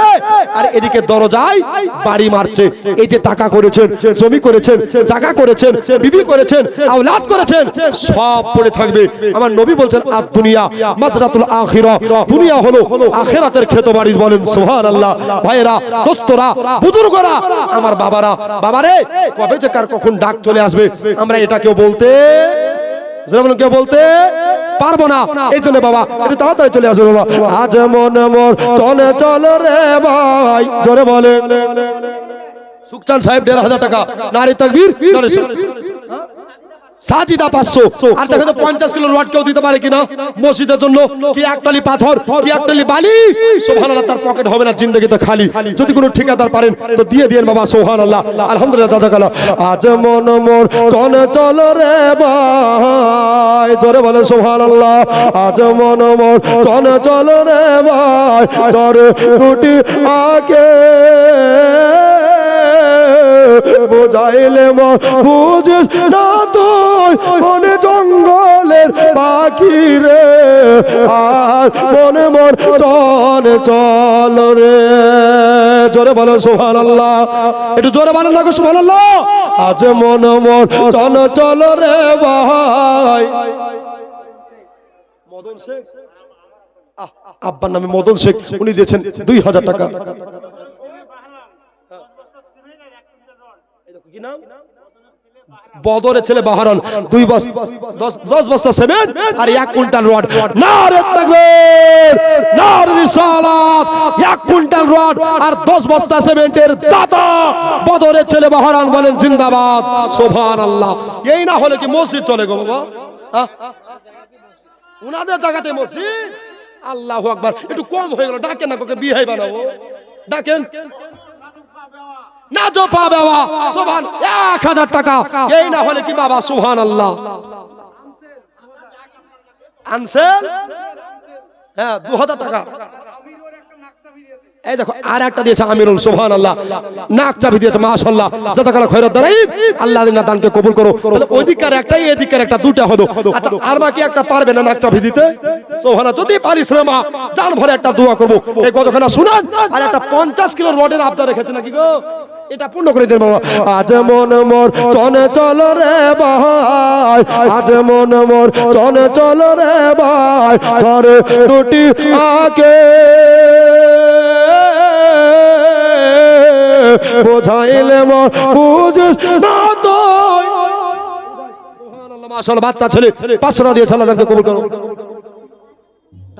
আর এদিকে দরজায় বাড়ি মারছে। এই যে টাকা করেছেন, জমি করেছেন, জায়গা করেছেন, বিবি করেছেন, আওলাদ করেছেন, সব পড়ে থাকবে। আমার নবী বলছেন আদ দুনিয়া মাজরাতুল আখিরা, দুনিয়া হলো আখিরাতের খেতবাড়ি। বলেন সুবহানাল্লাহ। ভাইরা, দোস্তরা, বুজুর্গরা, আমার বাবারা, বাবারে কবে যে কার কখন ডাক চলে আসবে আমরা এটা কেউ বলতে কেউ বলতে পারবো না। এই জন্য বাবা একটু তাড়াতাড়ি চলে আসবে বাবা। আজ মন মোর চলে চল রে ভাই, জোরে বলে। সুকচান সাহেব 1,500 টাকা, নারী তাকবীর, সাজিদা 500। আর দেখো তো 50 কিলো রড কেউ দিতে পারে কিনা মসজিদের জন্য? কি একটালি পাথর, কি একটালি বালি? সুবহানাল্লাহ। তার পকেট হবে না জিন্দেগিতে খালি। যদি কোনো ঠিকাদার পারেন তো দিয়ে দিয়েন বাবা। সুবহানাল্লাহ। আলহামদুলিল্লাহ। দাদা কালা আজ মন মোর চলে চল রে ভাই, জোরে বলে সুবহানাল্লাহ। আজ মন মোর চলে চল রে ভাই, তোর দুটি আগে বোঝাইলে মন বুঝিস না তুই, মনে জঙ্গলের পাখি রে, আর মনে মোর চলে চল রে। জোরে বলো সুবহানাল্লাহ। একটু জোরে বলেন না সুবহানাল্লাহ। আজ মন মোর চল চল রে ভাই। মদন শেখ, আব্বার নামে মদন শেখ, উনি দিয়েছেন 2,000 টাকা। বদরের ছেলে বাহারান 10 বস্তা সিমেন্ট আর 1 কুইন্টাল রড। নারে তাকবীর, নারে রিসালাত। 1 কুইন্টাল রড আর 10 বস্তা সিমেন্টের দাতা বদরের ছেলে বাহারান। বলেন জিন্দাবাদ। সুবহানাল্লাহ। এই না হলে কি মসজিদ চলে গো বাবা? উনাদের জায়গাতে মসজিদ। আল্লাহু আকবার। একটু কম হয়ে গেল, ডাকেন না, কাকে বিয়ে বানাবো, ডাকেন। না जो পাবে বাবা সুবহান 1000 টাকা এই না হলে কি বাবা সুবহানাল্লাহ আনসেল হ্যাঁ 2000 টাকা এই দেখো আর একটা দিয়েছে আমিরুল সুবহানাল্লাহ নাক চাবি দিয়েছে মাশাআল্লাহ জাযাকাল্লাহ খায়রাত দারাই আল্লাহ দিনা দানকে কবুল করো ওইদিকের একটাই এদিকের একটা দুটো হলো আচ্ছা আর বাকি একটা পারবে না নাক চাবি দিতে সুবহানাল্লাহ যদি পারিস রে মা জান ভরে একটা দোয়া করব এই গজখানা শুনেন আর একটা 50 কিলো রডের আবদা রেখেছে নাকি গো এটা পূর্ণ করে দেন বাবা আজ মন মোর চলে চলো রে ভাই আজ মন মোর চলে চলো রে ভাই ধরে দুটি আগে বোঝাইলে মোর বুঝিস না তুই সুবহানাল্লাহ মাশাআল্লাহ বাচ্চা ছেলে 500 টাকা দিয়ে আল্লাহকে কবুল করো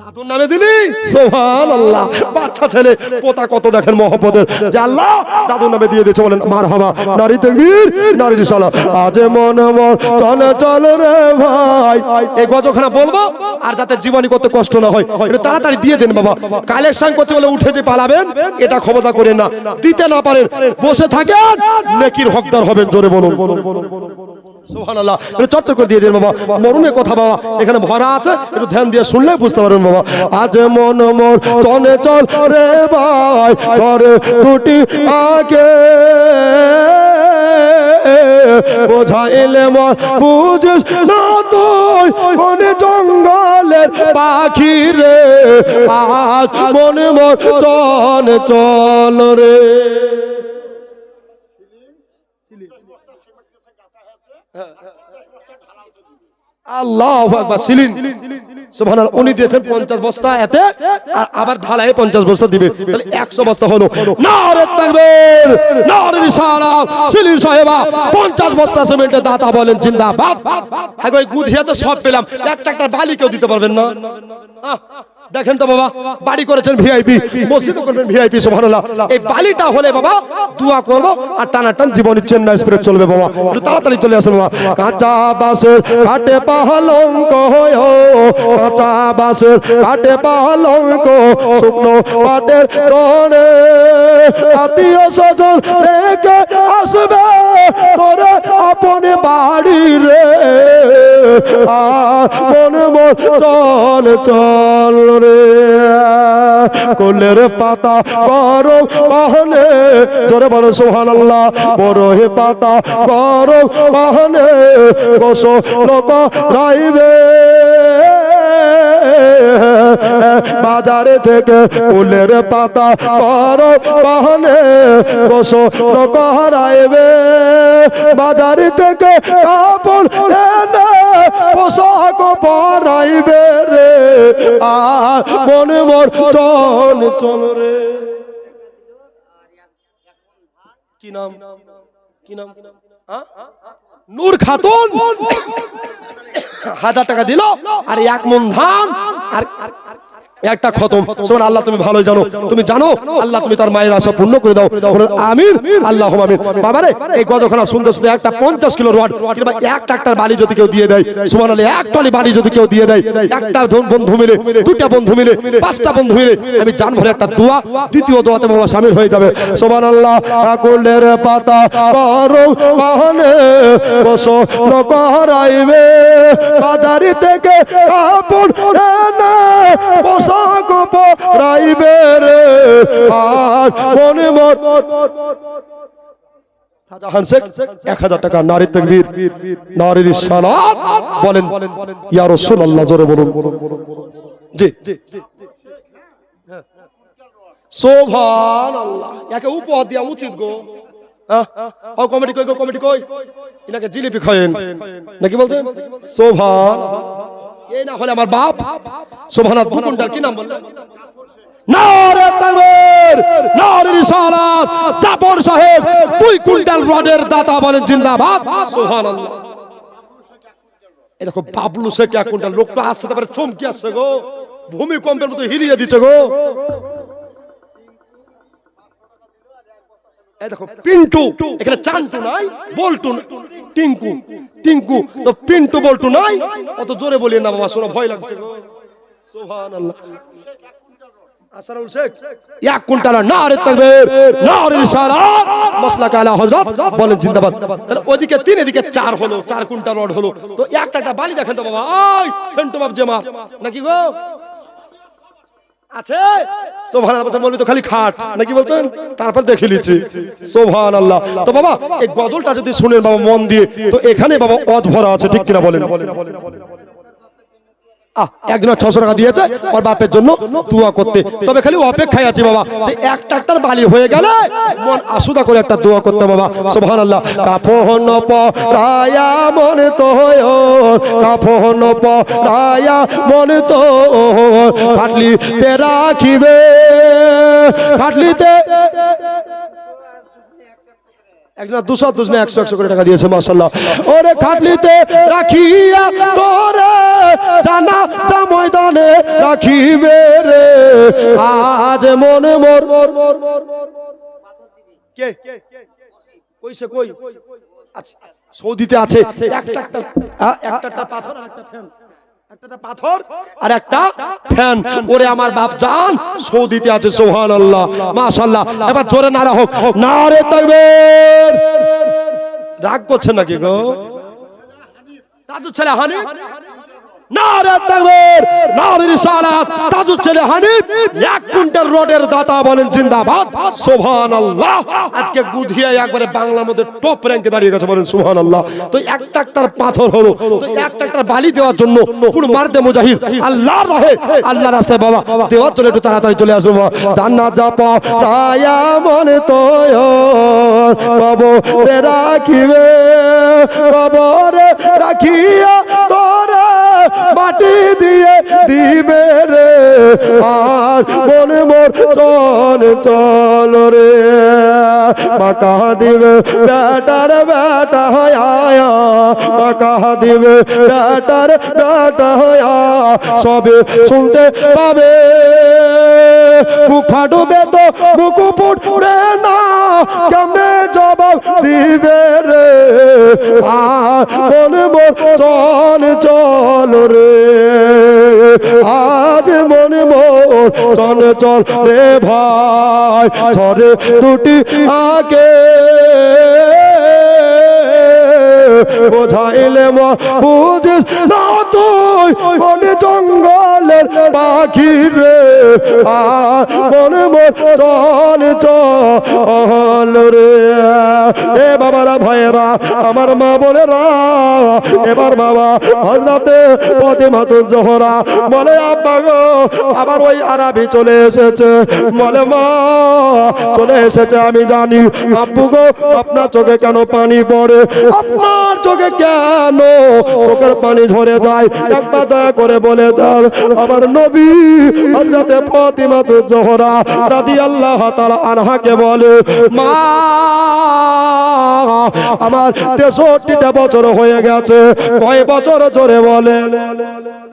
দাদুর নামে দিলি সুবহানাল্লাহ বাচ্চা ছেলে পোতা কত দেখেন মহব্বতের যে আল্লাহ দাদুর নামে দিয়ে দিয়েছে বলেন মারহাবা নারী তাকবীর নারী রিসালাত আজ মন মোর চলে চলো রে ভাই এই গজখানা বলবো আর যাতে জীবনী করতে কষ্ট না হয় একটু তাড়াতাড়ি দিয়ে দেন বাবা কালেকশন করতে বলে উঠে যে পালাবেন এটা ক্ষমতা করেন না দিতে না পারেন বসে থাকেন নেকির হকদার হবেন জোরে বলুন সুবহানাল্লাহ একটু চর্চা করে দিয়ে দেন বাবা মরুনের কথা বাবা এখানে ভরা আছে একটু ধ্যান দিয়ে শুনলে বুঝতে পারবেন বাবা আজ মন মোর চলে চল রে ভাই ধরে দুটি আগে বোঝাইলে মোর বুঝিস না তুই কোনে জঙ্গলের পাখি রে আজ মনে মোর চলে চল রে আল্লাহু আকবার সিলিন সুবহানাল্লাহ উনি দিয়েছেন 50 বস্তা এতে আর আবার ঢালায় 50 বস্তা দিবে তাহলে 100 বস্তা হলো নারে তাকবীর নারে রিসালাত সিলিন সাহেবা 50 বস্তা সিমেন্টের দাতা বলেন জিন্দাবাদ হ্যাঁ ওই গুধিয়াতে সব পেলাম একটা একটা বালি কেউ দিতে পারবেন না দেখেন তো বাবা বাড়ি করেছেন ভিআইপি মসজিদ করবেন ভিআইপি সুবহানাল্লাহ এই বালিটা হলে বাবা দোয়া করব আর টানাটান জীবনী চেন্নাই স্পিরিট চলবে বাবা একটু তাড়াতাড়ি চলে আসুন বাবা কাঁচা বাসের কাটে পালঙ্ক হয় কাঁচা বাসের কাটে পালঙ্ক শুকনো পাটের তরে আত্মীয় স্বজন রেখে আসবে তোরে আপন বাড়ি রে মন মোর চল চল রে কোলের পাতা বড় বাহনে জোরে বলো সুবহানাল্লাহ বড় হে পাতা বড় বাহনে গোসো লোক রাইবে বাজারে থেকে ফুলের পাতা বড় বাহনে গোসো লোক হারাইবে বাজারে থেকে কাপড় এনে পোশাক পরাইবে রে আর মনে মোর চল চল রে কি নাম নূর খাতুন 1000 টাকা দিল আর 1 মণ ধান আর একটা খতম শোন আল্লাহ তুমি ভালো জানো তুমি জানো আল্লাহ তুমি তার মায়ের আশা পূর্ণ করে দাও আমিন আল্লাহুম্মা আমিন বাবারে এই গজখানা শুনতে শুনতে একটা 50 কিলো রড কিংবা এক ট্রাক্টর বালি যদি কেউ দিয়ে দেয় সুবহানাল্লাহ এক টলি বালি যদি কেউ দিয়ে দেয় একটা বন্ধু মিলে দুটা বন্ধু মিলে পাঁচটা বন্ধু মিলে আমি জান ভরে একটা দোয়া দ্বিতীয় দোয়াতে বাবা শামিল হয়ে যাবে সুবহানাল্লাহ কোলের পাতা বড় বাহনে বসো লোক হারাইবে বাজারি থেকে কাপড় এনে পোশাক পরাইবে রে আজ মনে মোর শাহজাহান শেখ 1000 টাকা নারী তাকবীর নারী রিসালাত বলেন ইয়া রাসূলুল্লাহ জোরে বলুন জি সুবহানাল্লাহ একে উপহার দেয়া উচিত গো ও কমিটি কই গো কমিটি কই ইনাকে জিলিপি খায়েন নাকি বলছেন সুবহানাল্লাহ এই না হলে আমার বাপ সুবহানাল্লাহ 2 কুইন্টাল কি নাম বললেন নারে তাকবীর নারে রিসালাত জাফর সাহেব 2 কুইন্টাল রডের দাতা বলেন জিন্দাবাদ সুবহানাল্লাহ এই দেখো বাবলু শেখ 1 কুইন্টাল লোকটা আসছে তারপরে চমকি আসছে গো ভূমিকম্পের মতো হিলিয়ে দিচ্ছে গো এই দেখো পিন্টু এখানে চান্টু নাই বল্টু টিঙ্কু টিঙ্কু তো পিন্টু বল্টু নাই অত জোরে বলি না বাবা শোনো ভয় লাগছে গো সুবহানাল্লাহ আসরাউল শেখ 1 কুইন্টাল নারে তাকবীর নারে রিসালাত মাসলাক আলা হযরত বলেন জিন্দাবাদ। তাহলে ওদিকে 3 এদিকে 4 হলো, 4 কুইন্টাল রড হলো। তো একটা একটা বালি দেখেন তো বাবা, ওই সেন্টু বাপ জমা নাকি গো আছে? সুবহানাল্লাহ বলছেন মৌলভী তো খালি খাট নাকি বলছেন? তারপর দেখে নিচ্ছি সুবহানাল্লাহ। তো বাবা এই গজলটা যদি শুনেন বাবা মন দিয়ে, তো এখানে বাবা অজ ভরা আছে, ঠিক কিনা বলেন? একজনের 600 টাকা দিয়েছে ওর বাপের জন্য দোয়া করতে। তবে খালি অপেক্ষায় আছি বাবা যে একটা একটার বালি হয়ে গেলে মন আশুদা করে একটা দোয়া করতে বাবা। সুবহানাল্লাহ। কাফন পরায়া মন তো কাফন পরায়া মন তো খাটলিতে রাখিবে, খাটলিতে একজন 200 দুজনে 100 করে টাকা দিয়েছে মাশাআল্লাহ। ওরে খাটলিতে রাখিয়া তোরে জানা যা ময়দানে রাখিবে রে, আজ মনে মোর কে কইছে কই? আচ্ছা সৌদিতে আছে একটা পাথর আর একটা ফ্যান, একটা পাথর আর একটা ফ্যান। ওরে আমার বাপ জান সৌদিতে আছে সুবহানাল্লাহ মাশাআল্লাহ। এবার জোরে নারা হোক, নারে তাকবীর। রাগ করছেন নাকি গো? তাজুদ ছেলে হানিফ নারে তাকবীর নারে রিসালাত। তাজুদ ছেলে হানিফ 1 কুইন্টাল রডের দাতা বলেন জিন্দাবাদ সুবহানাল্লাহ। আজকে গুধিয়া একবারে বাংলার মধ্যে টপ র‍্যাঙ্কে দাঁড়িয়ে গেছে বলেন সুবহানাল্লাহ। তো একটা একটার পাথর হলো, তো একটা একটার বালি দেওয়ার জন্য কোন মারদে মুজাহিদ আল্লাহর রাহে আল্লাহর রাস্তায় বাবা দেওয়ার জন্য একটু তাড়াতাড়ি চলে আসবে বাবা। জান্নাত যা পায়া মনে তো কবরে রাখিবে, কবরে রাখিয়া তোরে মাটি দিয়ে দিবে রে, আর মনে মোর চল চল রে। মাকা দিবে বেটার বেটা হয়া, মাকা দিবে বেটার বেটা হয়া, সবে শুনতে পাবে। বুক ফাটবে তো বুক ফুটবে না, কেমনে জবাব দিবে রে, আর মনে মোর চল চল রে, আজ মনে মোর চল চল রে ভাই। ঝরে দুটি আগে বোঝাইলে বুঝিস না তুই, মনে জঙ্গলের পাখি রে, আর মনে মোর চল চল রে। এ বাবারা ভাইয়েরা আমার মা বোনেরা, এবার বাবা হযরতে ফাতেমা জোহরা বলে আব্বা গো আবার ওই আরবি চলে এসেছে। বলে মা চলে এসেছে আমি জানি। আব্বু গো আপনার চোখে কেন পানি পড়ে? আপনার চোখে কেন চোখের পানি ঝরে যায়? একবার দয়া করে বলে দাও। আমার নবী হযরতে ফাতেমা জোহরা রাদিয়াল্লাহু তাআলা আনহাকে বলে মা আমার 63টা বছর হয়ে গেছে। কয় বছর জোরে বলে?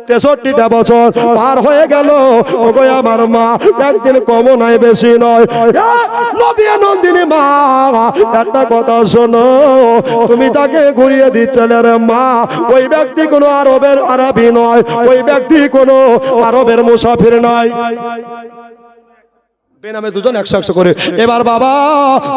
63টা বছর পার হয়ে গেল। ওগো আমার মা একদিন কম নয় বেশি নয়। নবী নন্দিনী মা একটা কথা শোনো, তুমি যাকে ঘুরিয়ে দিচ্ছিলে রে মা, ওই ব্যক্তি কোনো আরবি নয়, ওই ব্যক্তি কোনো আরবের মুসাফির নয়। বেনামে দুজন 100 করে। এবার বাবা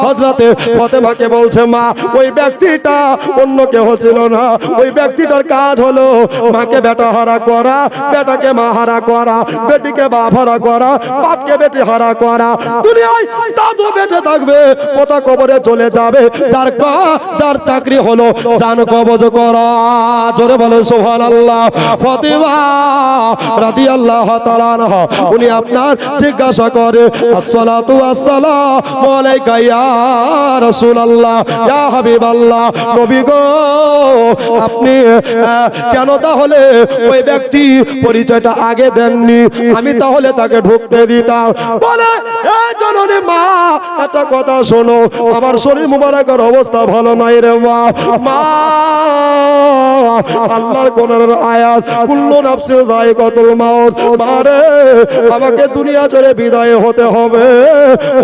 হযরতে ফাতেমাকে বলছে মা ওই ব্যক্তিটা অন্য কেউ ছিল না, ওই ব্যক্তিটার কাজ হলো মাকে বেটা হারা করা, বেটাকে মা হারা করা, বেটিকে বাপ হারা করা, বাপকে বেটি হারা করা। দুনিয়ায় দাদু বেঁচে থাকবে, পোতা কবরে চলে যাবে, যার চাকরি হলো জান কবজ করা। জোরে বলেন সুবহানাল্লাহ। ফাতেমা রাদিয়াল্লাহু তাআলা আনহা উনি আপনার জিজ্ঞাসা করে আসসালাতু ওয়াসসালামু আলাইকা ইয়া রাসূলুল্লাহ, ইয়া হাবিবাল্লাহ, নবী গো আপনি কেন তাহলে ওই ব্যক্তি পরিচয়টা আগে দেননি? আমি তাহলে তাকে ঢুকতে দিতাম। বলে এই জননী মা একটা কথা শোনো, আমার শরীর মুবারকের অবস্থা ভালো নাই রে মা। মা আল্লাহর কোরআনের আয়াত কুল্লু নাফসিন যায়িকাতুল মাউত, মারে আমাকে দুনিয়া ছেড়ে বিদায় হতে হবে। হবে।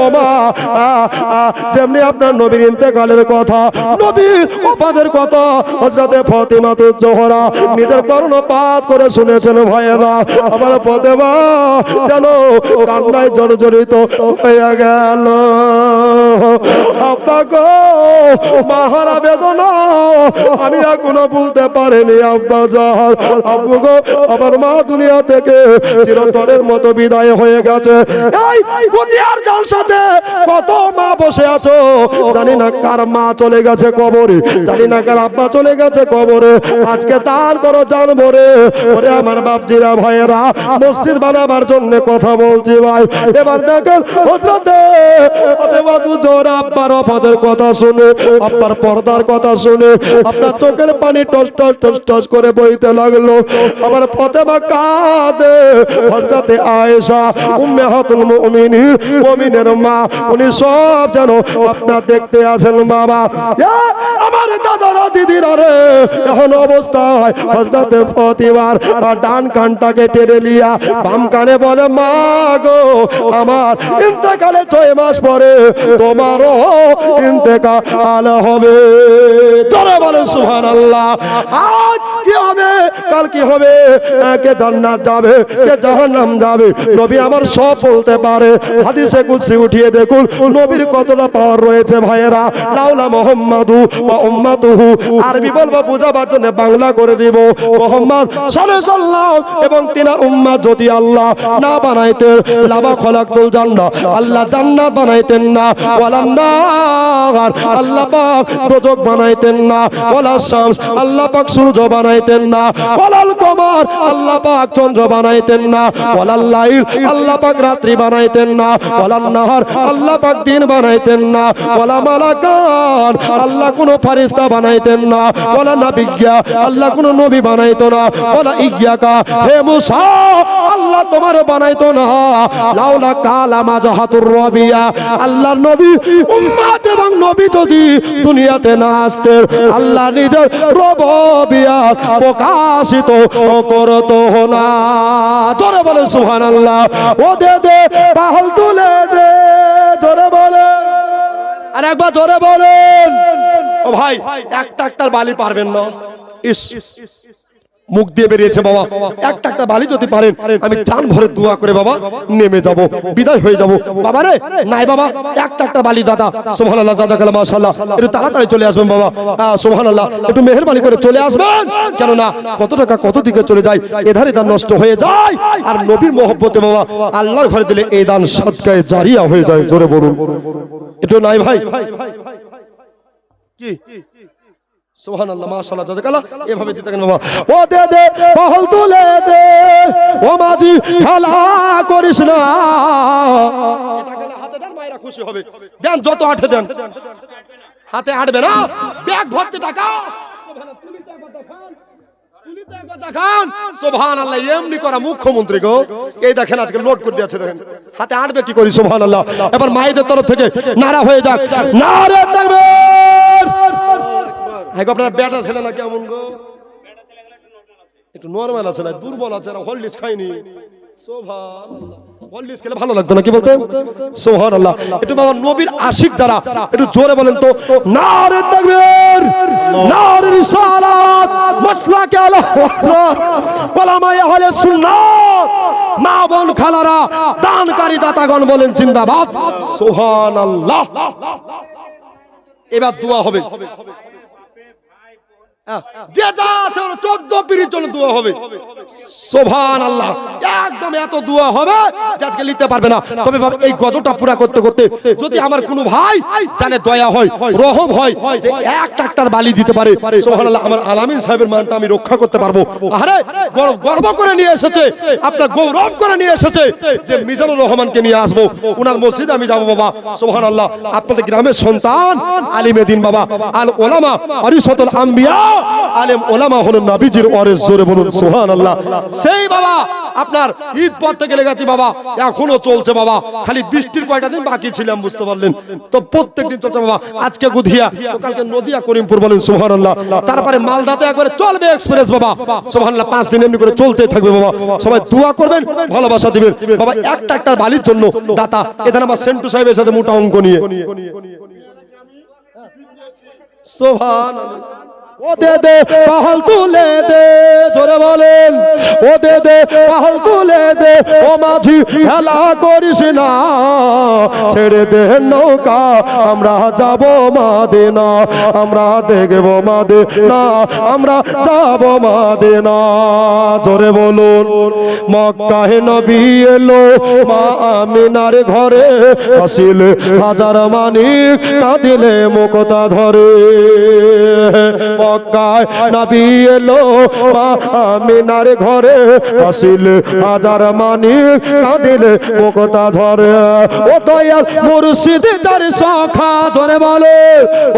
ও মা, যেমনি আপনার নবীর ইন্তেকালের কথা, নবীর ওফাতের কথা হযরতে ফাতিমাতুজ জোহরা নিজের কর্ণপাত করে শুনেছেন ভাইয়েরা। আমার ফাতেমা যেন কান্নায় জর্জরিত হয়ে গেল। আব্বা গো, মাহারা বেদনা আমি এখনো বলতে পারিনি আব্বা জান। আব্বু গো, আমার মা দুনিয়া থেকে চিরতরের মতো বিদায় হয়ে গেছে। এই গদিয়ার জালসাতে কত মা বসে আছো, জানি না কার মা চলে গেছে কবরে, জানি না কার আব্বা চলে গেছে কবরে। আজকে দান করো জানবো রে। ওরে আমার বাপজিরা ভাইয়েরা, মসজিদ বানাবার জন্য কথা বলছি ভাই। এবার দেখেন হযরতে ফাতেমাতুজ জোহরা আব্বার ওফাতের কথা শুনে, আব্বার পর্দার কথা শুনে আপনার চোখের পানি টস টস টস টস করে বইতে লাগলো। আমার ফাতেমা কাঁদে। হযরতে আয়েশা উম্মাহাতুল মুমিনিন, মুমিনের মা, উনি সব যেন আপনার দেখতে আছেন বাবা। আমার দাদারা দিদিরা রে, এখন অবস্থায় হযরতে ফাতিমার ডান কানটাকে টেনে লিয়া বাম কানে বলে, মা গো, আমার ইন্তেকালে 6 মাস পরে তোমারও ইন্তেকাল হবে। জোরে বলে সুবহানাল্লাহ। আজ কি হবে, কাল কি হবে, কে জান্নাত যাবে, কে জাহান্নাম যাবে, নবী আমার সব বলতে পারে। হাদিসে কুদসি উঠিয়ে দেখুন নবীর কতটা পাওয়ার রয়েছে ভাইয়েরা। লাউলা মুহাম্মাদু ওয়া উম্মাতুহু, আরবি বলবো বুঝাবার জন্য বাংলা করে দিব। মুহাম্মদ সাল্লাল্লাহু এবং তিনার উম্মত যদি আল্লাহ না বানাইতেন, লামা খলাকতুল জান্নাহ, আল্লাহ জান্নাত বানাইতেন না, ওয়ালান নার, আল্লাহ পাক দোজখ বানাইতেন না, ওয়ালা শামস, আল্লাহ পাক সূর্য বানাইতেন না, ওয়ালাল কমার, আল্লাহ পাক চন্দ্র বানাইতেন না, ওয়ালাল লাইল, আল্লাহ পাক রাত্রি বানাইতেন না, ওয়ালান নাহার, আল্লাহ পাক দিন বানাইতেন না, ওয়ালা মালাকান, আল্লাহ কোনো ফেরেশতা বানাইতেন না, ওয়ালা নাবিয়্যা, আল্লাহ কোনো নবী বানাইতো না, ওয়ালা ইয়্যাকা, হে মুসা, আল্লাহ তোমার বানাইতো না। লাউলা কালামা জাহাতুর রবিয়া, আল্লাহর নবী উম্মত এবং নবী যদি দুনিয়াতে না আসতেন, আল্লাহ নিজের রুবুবিয়ত প্রকাশিত করতো না। জোরে বলে সুবহানাল্লাহ। ও দে দে পাহল তুলে দে, জোরে বলে, আর একবার জোরে বলেন। ও ভাই, একটা একটার বালি পারবেন না? ইস, মুখ দিয়ে বেরিয়েছে বাবা, একটা একটা বালি যদি পারেন আমি জান ভরে দোয়া করে বাবা নেমে যাব, বিদায় হয়ে যাব। বাবা রে, নাই বাবা, একটা একটা বালি দাদা। সুবহানাল্লাহ, জাযাকাল্লাহ, মাশাআল্লাহ। একটু তাড়াতাড়ি চলে আসবেন বাবা। সুবহানাল্লাহ, একটু মেহেরবানি করে চলে আসবেন। কেন না কত টাকা কত দিকে চলে যায়, এধারে দান নষ্ট হয়ে যায়। আর নবীর মহব্বতে বাবা আল্লাহর ঘরে দিলে এই দান সদকায়ে জারিয়া হয়ে যায়। জোরে বলুন, একটু নাই ভাই কি? সুবহানাল্লাহ, মাশাআল্লাহ, জাযাকাল্লাহ। এভাবে দিতে থাকেন বাবা। ও দে দে পাহল তুলে দে, ও মাঝি খেলা করিস না। এটা গেলে হাতে দেন, মায়েরা খুশি হবে। দেন, যত আঠে দেন, হাতে আটবে না। ব্যাগ ভর্তি টাকা। সুবহানাল্লাহ, তুলিতে একবার দেখান, তুলিতে একবার দেখান। সুবহানাল্লাহ, এমনি করা মুখ্যমন্ত্রী গো। এই দেখেন আজকে লোড করে দিয়েছে, দেখেন হাতে আটবে কি করি। সুবহানাল্লাহ। এবার মায়েদের তরফ থেকে নারা হয়ে যাক, নারে তাকবীর। আপনার বেটা ছেলে না কেমন গো? একটু নরমাল আছে না, দুর্বল আছে, হরলিক্স খাইনি। সুবহানাল্লাহ, হরলিক্স খেলে ভালো লাগতো না, কি বলতে? সুবহানাল্লাহ। একটু বাবা নবীর আশিক যারা একটু জোরে বলেন তো, নারে তাকবীর, নারে রিসালাত, মাসলাকে আলা ওলামায়ে আহলে সুন্নাত, মা বোন খালারা, দানকারী দাতাগণ বলেন জিন্দাবাদ। সুবহানাল্লাহ। এবার দোয়া হবে, যে যা আছে 14 পিরির জন্য দোয়া হবে। সুবহানাল্লাহ, একদম এত দোয়া হবে যে আজকে লিখতে পারবে না। তবে বাবা এই গজটা পুরা করতে করতে যদি আমার কোনো ভাই জানে দয়া হয়, রহম হয়, যে একটা একটার বালি দিতে পারে, সুবহানাল্লাহ, আমার আলামিন সাহেবের মানটা আমি রক্ষা করতে পারবো। আরে গর্ব করে নিয়ে এসেছে, আপনার গৌরব করে নিয়ে এসেছে যে মিজানুর রহমানকে নিয়ে আসবো, উনার মসজিদে আমি যাবো বাবা। সুবহানাল্লাহ, আপনাদের গ্রামের সন্তান আলিমে দ্বীন বাবা, আল উলামা ওয়ারিসাতুল আম্বিয়া, আলেম ওলামা হলো নবীজির ওয়ারিস, জোরে বলুন সুবহানাল্লাহ। সেই বাবা আপনার ঈদ পর থেকে লেগেছি বাবা, এখনো চলছে বাবা, খালি বৃষ্টির কয়টা দিন বাকি ছিলাম, বুঝতে পারলেন তো, প্রত্যেকদিন চলছে বাবা। আজকে গুধিয়া তো কালকে নদিয়া করিমপুর, বলেন সুবহানাল্লাহ। তারপরে মালদাতে একবারে চলবে এক্সপ্রেস বাবা, সুবহানাল্লাহ। 5 দিন এমনি করে চলতেই থাকবে বাবা। সবাই দোয়া করবেন, ভালোবাসা দিবেন বাবা। একটা একটা বালির জন্য দাতা, এখানে আমার সেন্টু সাহেবের সাথে মোটা অঙ্ক নিয়ে সুবহানাল্লাহ। ও দে দে পাহাল তুলে দে, জোরে বলেন, ও দে দে পাহাল তুলে দে, ও মাঝি হেলা করিস না, ছেড়ে দে নৌকা আমরা যাব মদিনা, আমরা দেখব মদিনা, আমরা যাব মদিনা, জোরে বলুন। মক্কায় নবী এলো, মা আমিনার ঘরে, হাসিল হাজার মানিক, কাঁদিলে মুক্তা ধরে। মক্কায় নবী এলো, মা আমিনার ঘরে, হাসিল হাজার মানিক, কাঁদিলে মুক্তা ধরে। ও দয়াল মুর্শিদ যার সখা, জোরে বলে,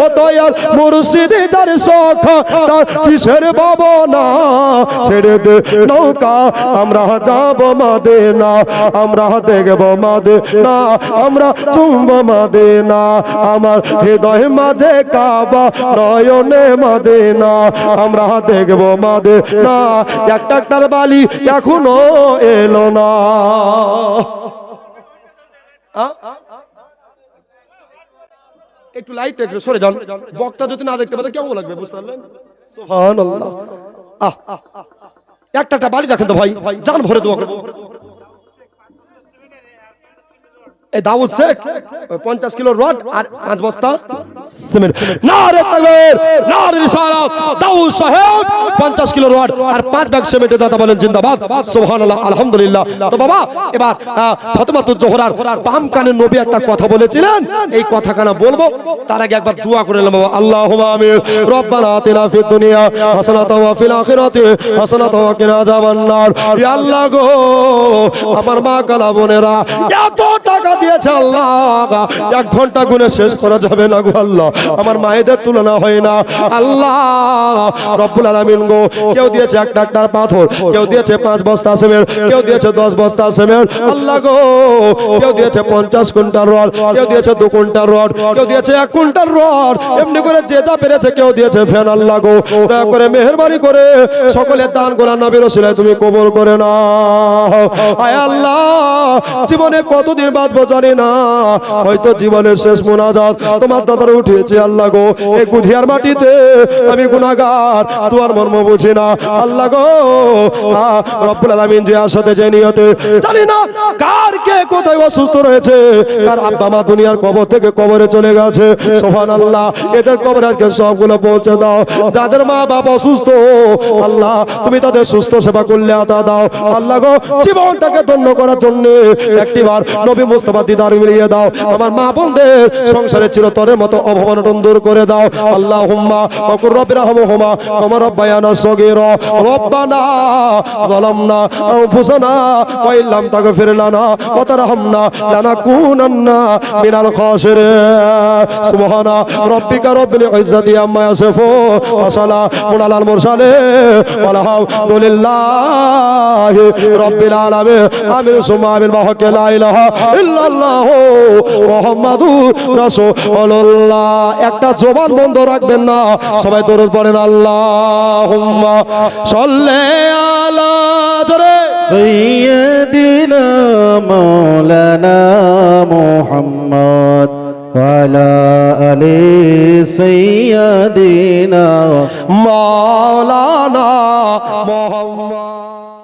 ও দয়াল মুর্শিদ যার সখা, তার কিসের ভাবনা, ছেড়ে দে নৌকা আমরা যাব মদিনা, আমরা দেখব মদিনা, আমরা চুম্ব মদিনা, আমার হৃদয় মাঝে কাবা, নয়নে মদিনা, আমরা দেখব মদিনা। একটা একটার বালি এখনো এলো না। একটু লাইট একটু সরে যান, বক্তা যদি না দেখতে পারে কেমন লাগবে, বুঝতে পারলেন? সুবহানাল্লাহ। একটা একটা বালি দেখেন তো ভাই, জান ভরে দোয়া করবো। এই দাউদ শেখ 50 কিলো রড আর 5 বস্তা সিমেন্ট। নারে তাকবীর, নারে রিসালাত। দাউদ সাহেব 50 কিলো রড আর 5 ব্যাগ সিমেন্টের দাতা, বলেন জিন্দাবাদ, সুবহানাল্লাহ, আলহামদুলিল্লাহ। তো বাবা এবার ফাতেমাতুজ জোহরার বাম কানে নবী একটা কথা বলেছিলেন, এই কথা কানা বলবো, তার আগে একবার দোয়া করে নিলাম বাবা। আল্লাহুম্মা আমিন। রব্বানা আতিনা ফিদ দুনিয়া হাসানাতাও ওয়া ফিল আখিরাতি হাসানাতাও ওয়া কিনা আযাবান্নার। ইয়া আল্লাহ গো, আমার মা কালা বোনেরা এত টাকা দিয়েছে আল্লাহ, 1 ঘন্টা গুনে শেষ করা যাবে না গো আল্লাহ, আমার মায়েদের তুলনা হয় না আল্লাহ রব্বুল আলামিন গো। কেউ দিয়েছে একটা একটা পাথর, কেউ দিয়েছে 5 বস্তা সিমেন্ট, কেউ দিয়েছে 10 বস্তা সিমেন্ট আল্লাহ গো, কেউ দিয়েছে 50 কুইন্টাল রড, কেউ দিয়েছে 2 কুইন্টাল রড, কেউ দিয়েছে 1 কুইন্টাল রড, এমনি করে যে যা পেরেছে, কেউ দিয়েছে ফ্যান আল্লাহ গো। দয়া করে মেহেরবানি করে সকলের দান করা নবীর ওসিলায় তুমি কবুল করে নাও। আয় আল্লাহ, জীবনে কতদিন বাঁচবো জানি না, হয়তো জীবনের শেষ মুনাজাত তোমার দরবারে উঠিয়েছি আল্লাহ গো। এই গুধিয়ার মাটিতে আমি গুনাহগার, তোমার মর্ম বুঝি না আল্লাহ গো। রব্বুল আলামিন যে আশাতে, যে নিয়তে, জানি না কার কে কোথায় অসুস্থ রয়েছে, কার আব্বা মা দুনিয়ার কবর থেকে কবরে চলে গেছে, সুবহানাল্লাহ, এদের কবরে আজকে সবগুলো পৌঁছে দাও। যাদের মা বাবা অসুস্থ আল্লাহ, তুমি তাদের সুস্থ সেবা করলে আতা দাও আল্লাহ গো। জীবনটাকে ধন্য করার জন্য একটিবার নবী মুস্তাফা দিদার মিলিয়ে দাও। আমার মা বোনদের সংসারে চিরতরের মতো অভাব-অনটন দূর করে দাও আল্লাহুম্মা ওয়াকুর রাব্বিরহামহুমা ওয়া রাব্বায়ানা সগীরা। রব্বানা যালামনা আনফুসানা ওয়া ইল্লাম তাগফির লানা ওয়া তারহামনা লানাকুনান্না মিনাল খাসিরিন। সুবহানা রাব্বিকা রাব্বিল ইজ্জাতি আম্মা ইয়াসিফুন ওয়া সালামুন আলাল মুরসালিন ওয়ালহামদুলিল্লাহি রাব্বিল আলামিন। আমিন সুম্মা আমিন। বাহাক্কি লা ইলাহা ইল্লাল্লাহ মুহাম্মাদুর রাসূলুল্লাহ। একটা জবান বন্ধ রাখবেন না, সবাই দরুদ পড়েন। আল্লাহুম্মা সাল্লি আলা সাইয়্যিদিনা মাওলানা মুহাম্মদ ওয়া আলা আলি সাইয়্যিদিনা মাওলানা মুহাম্মদ।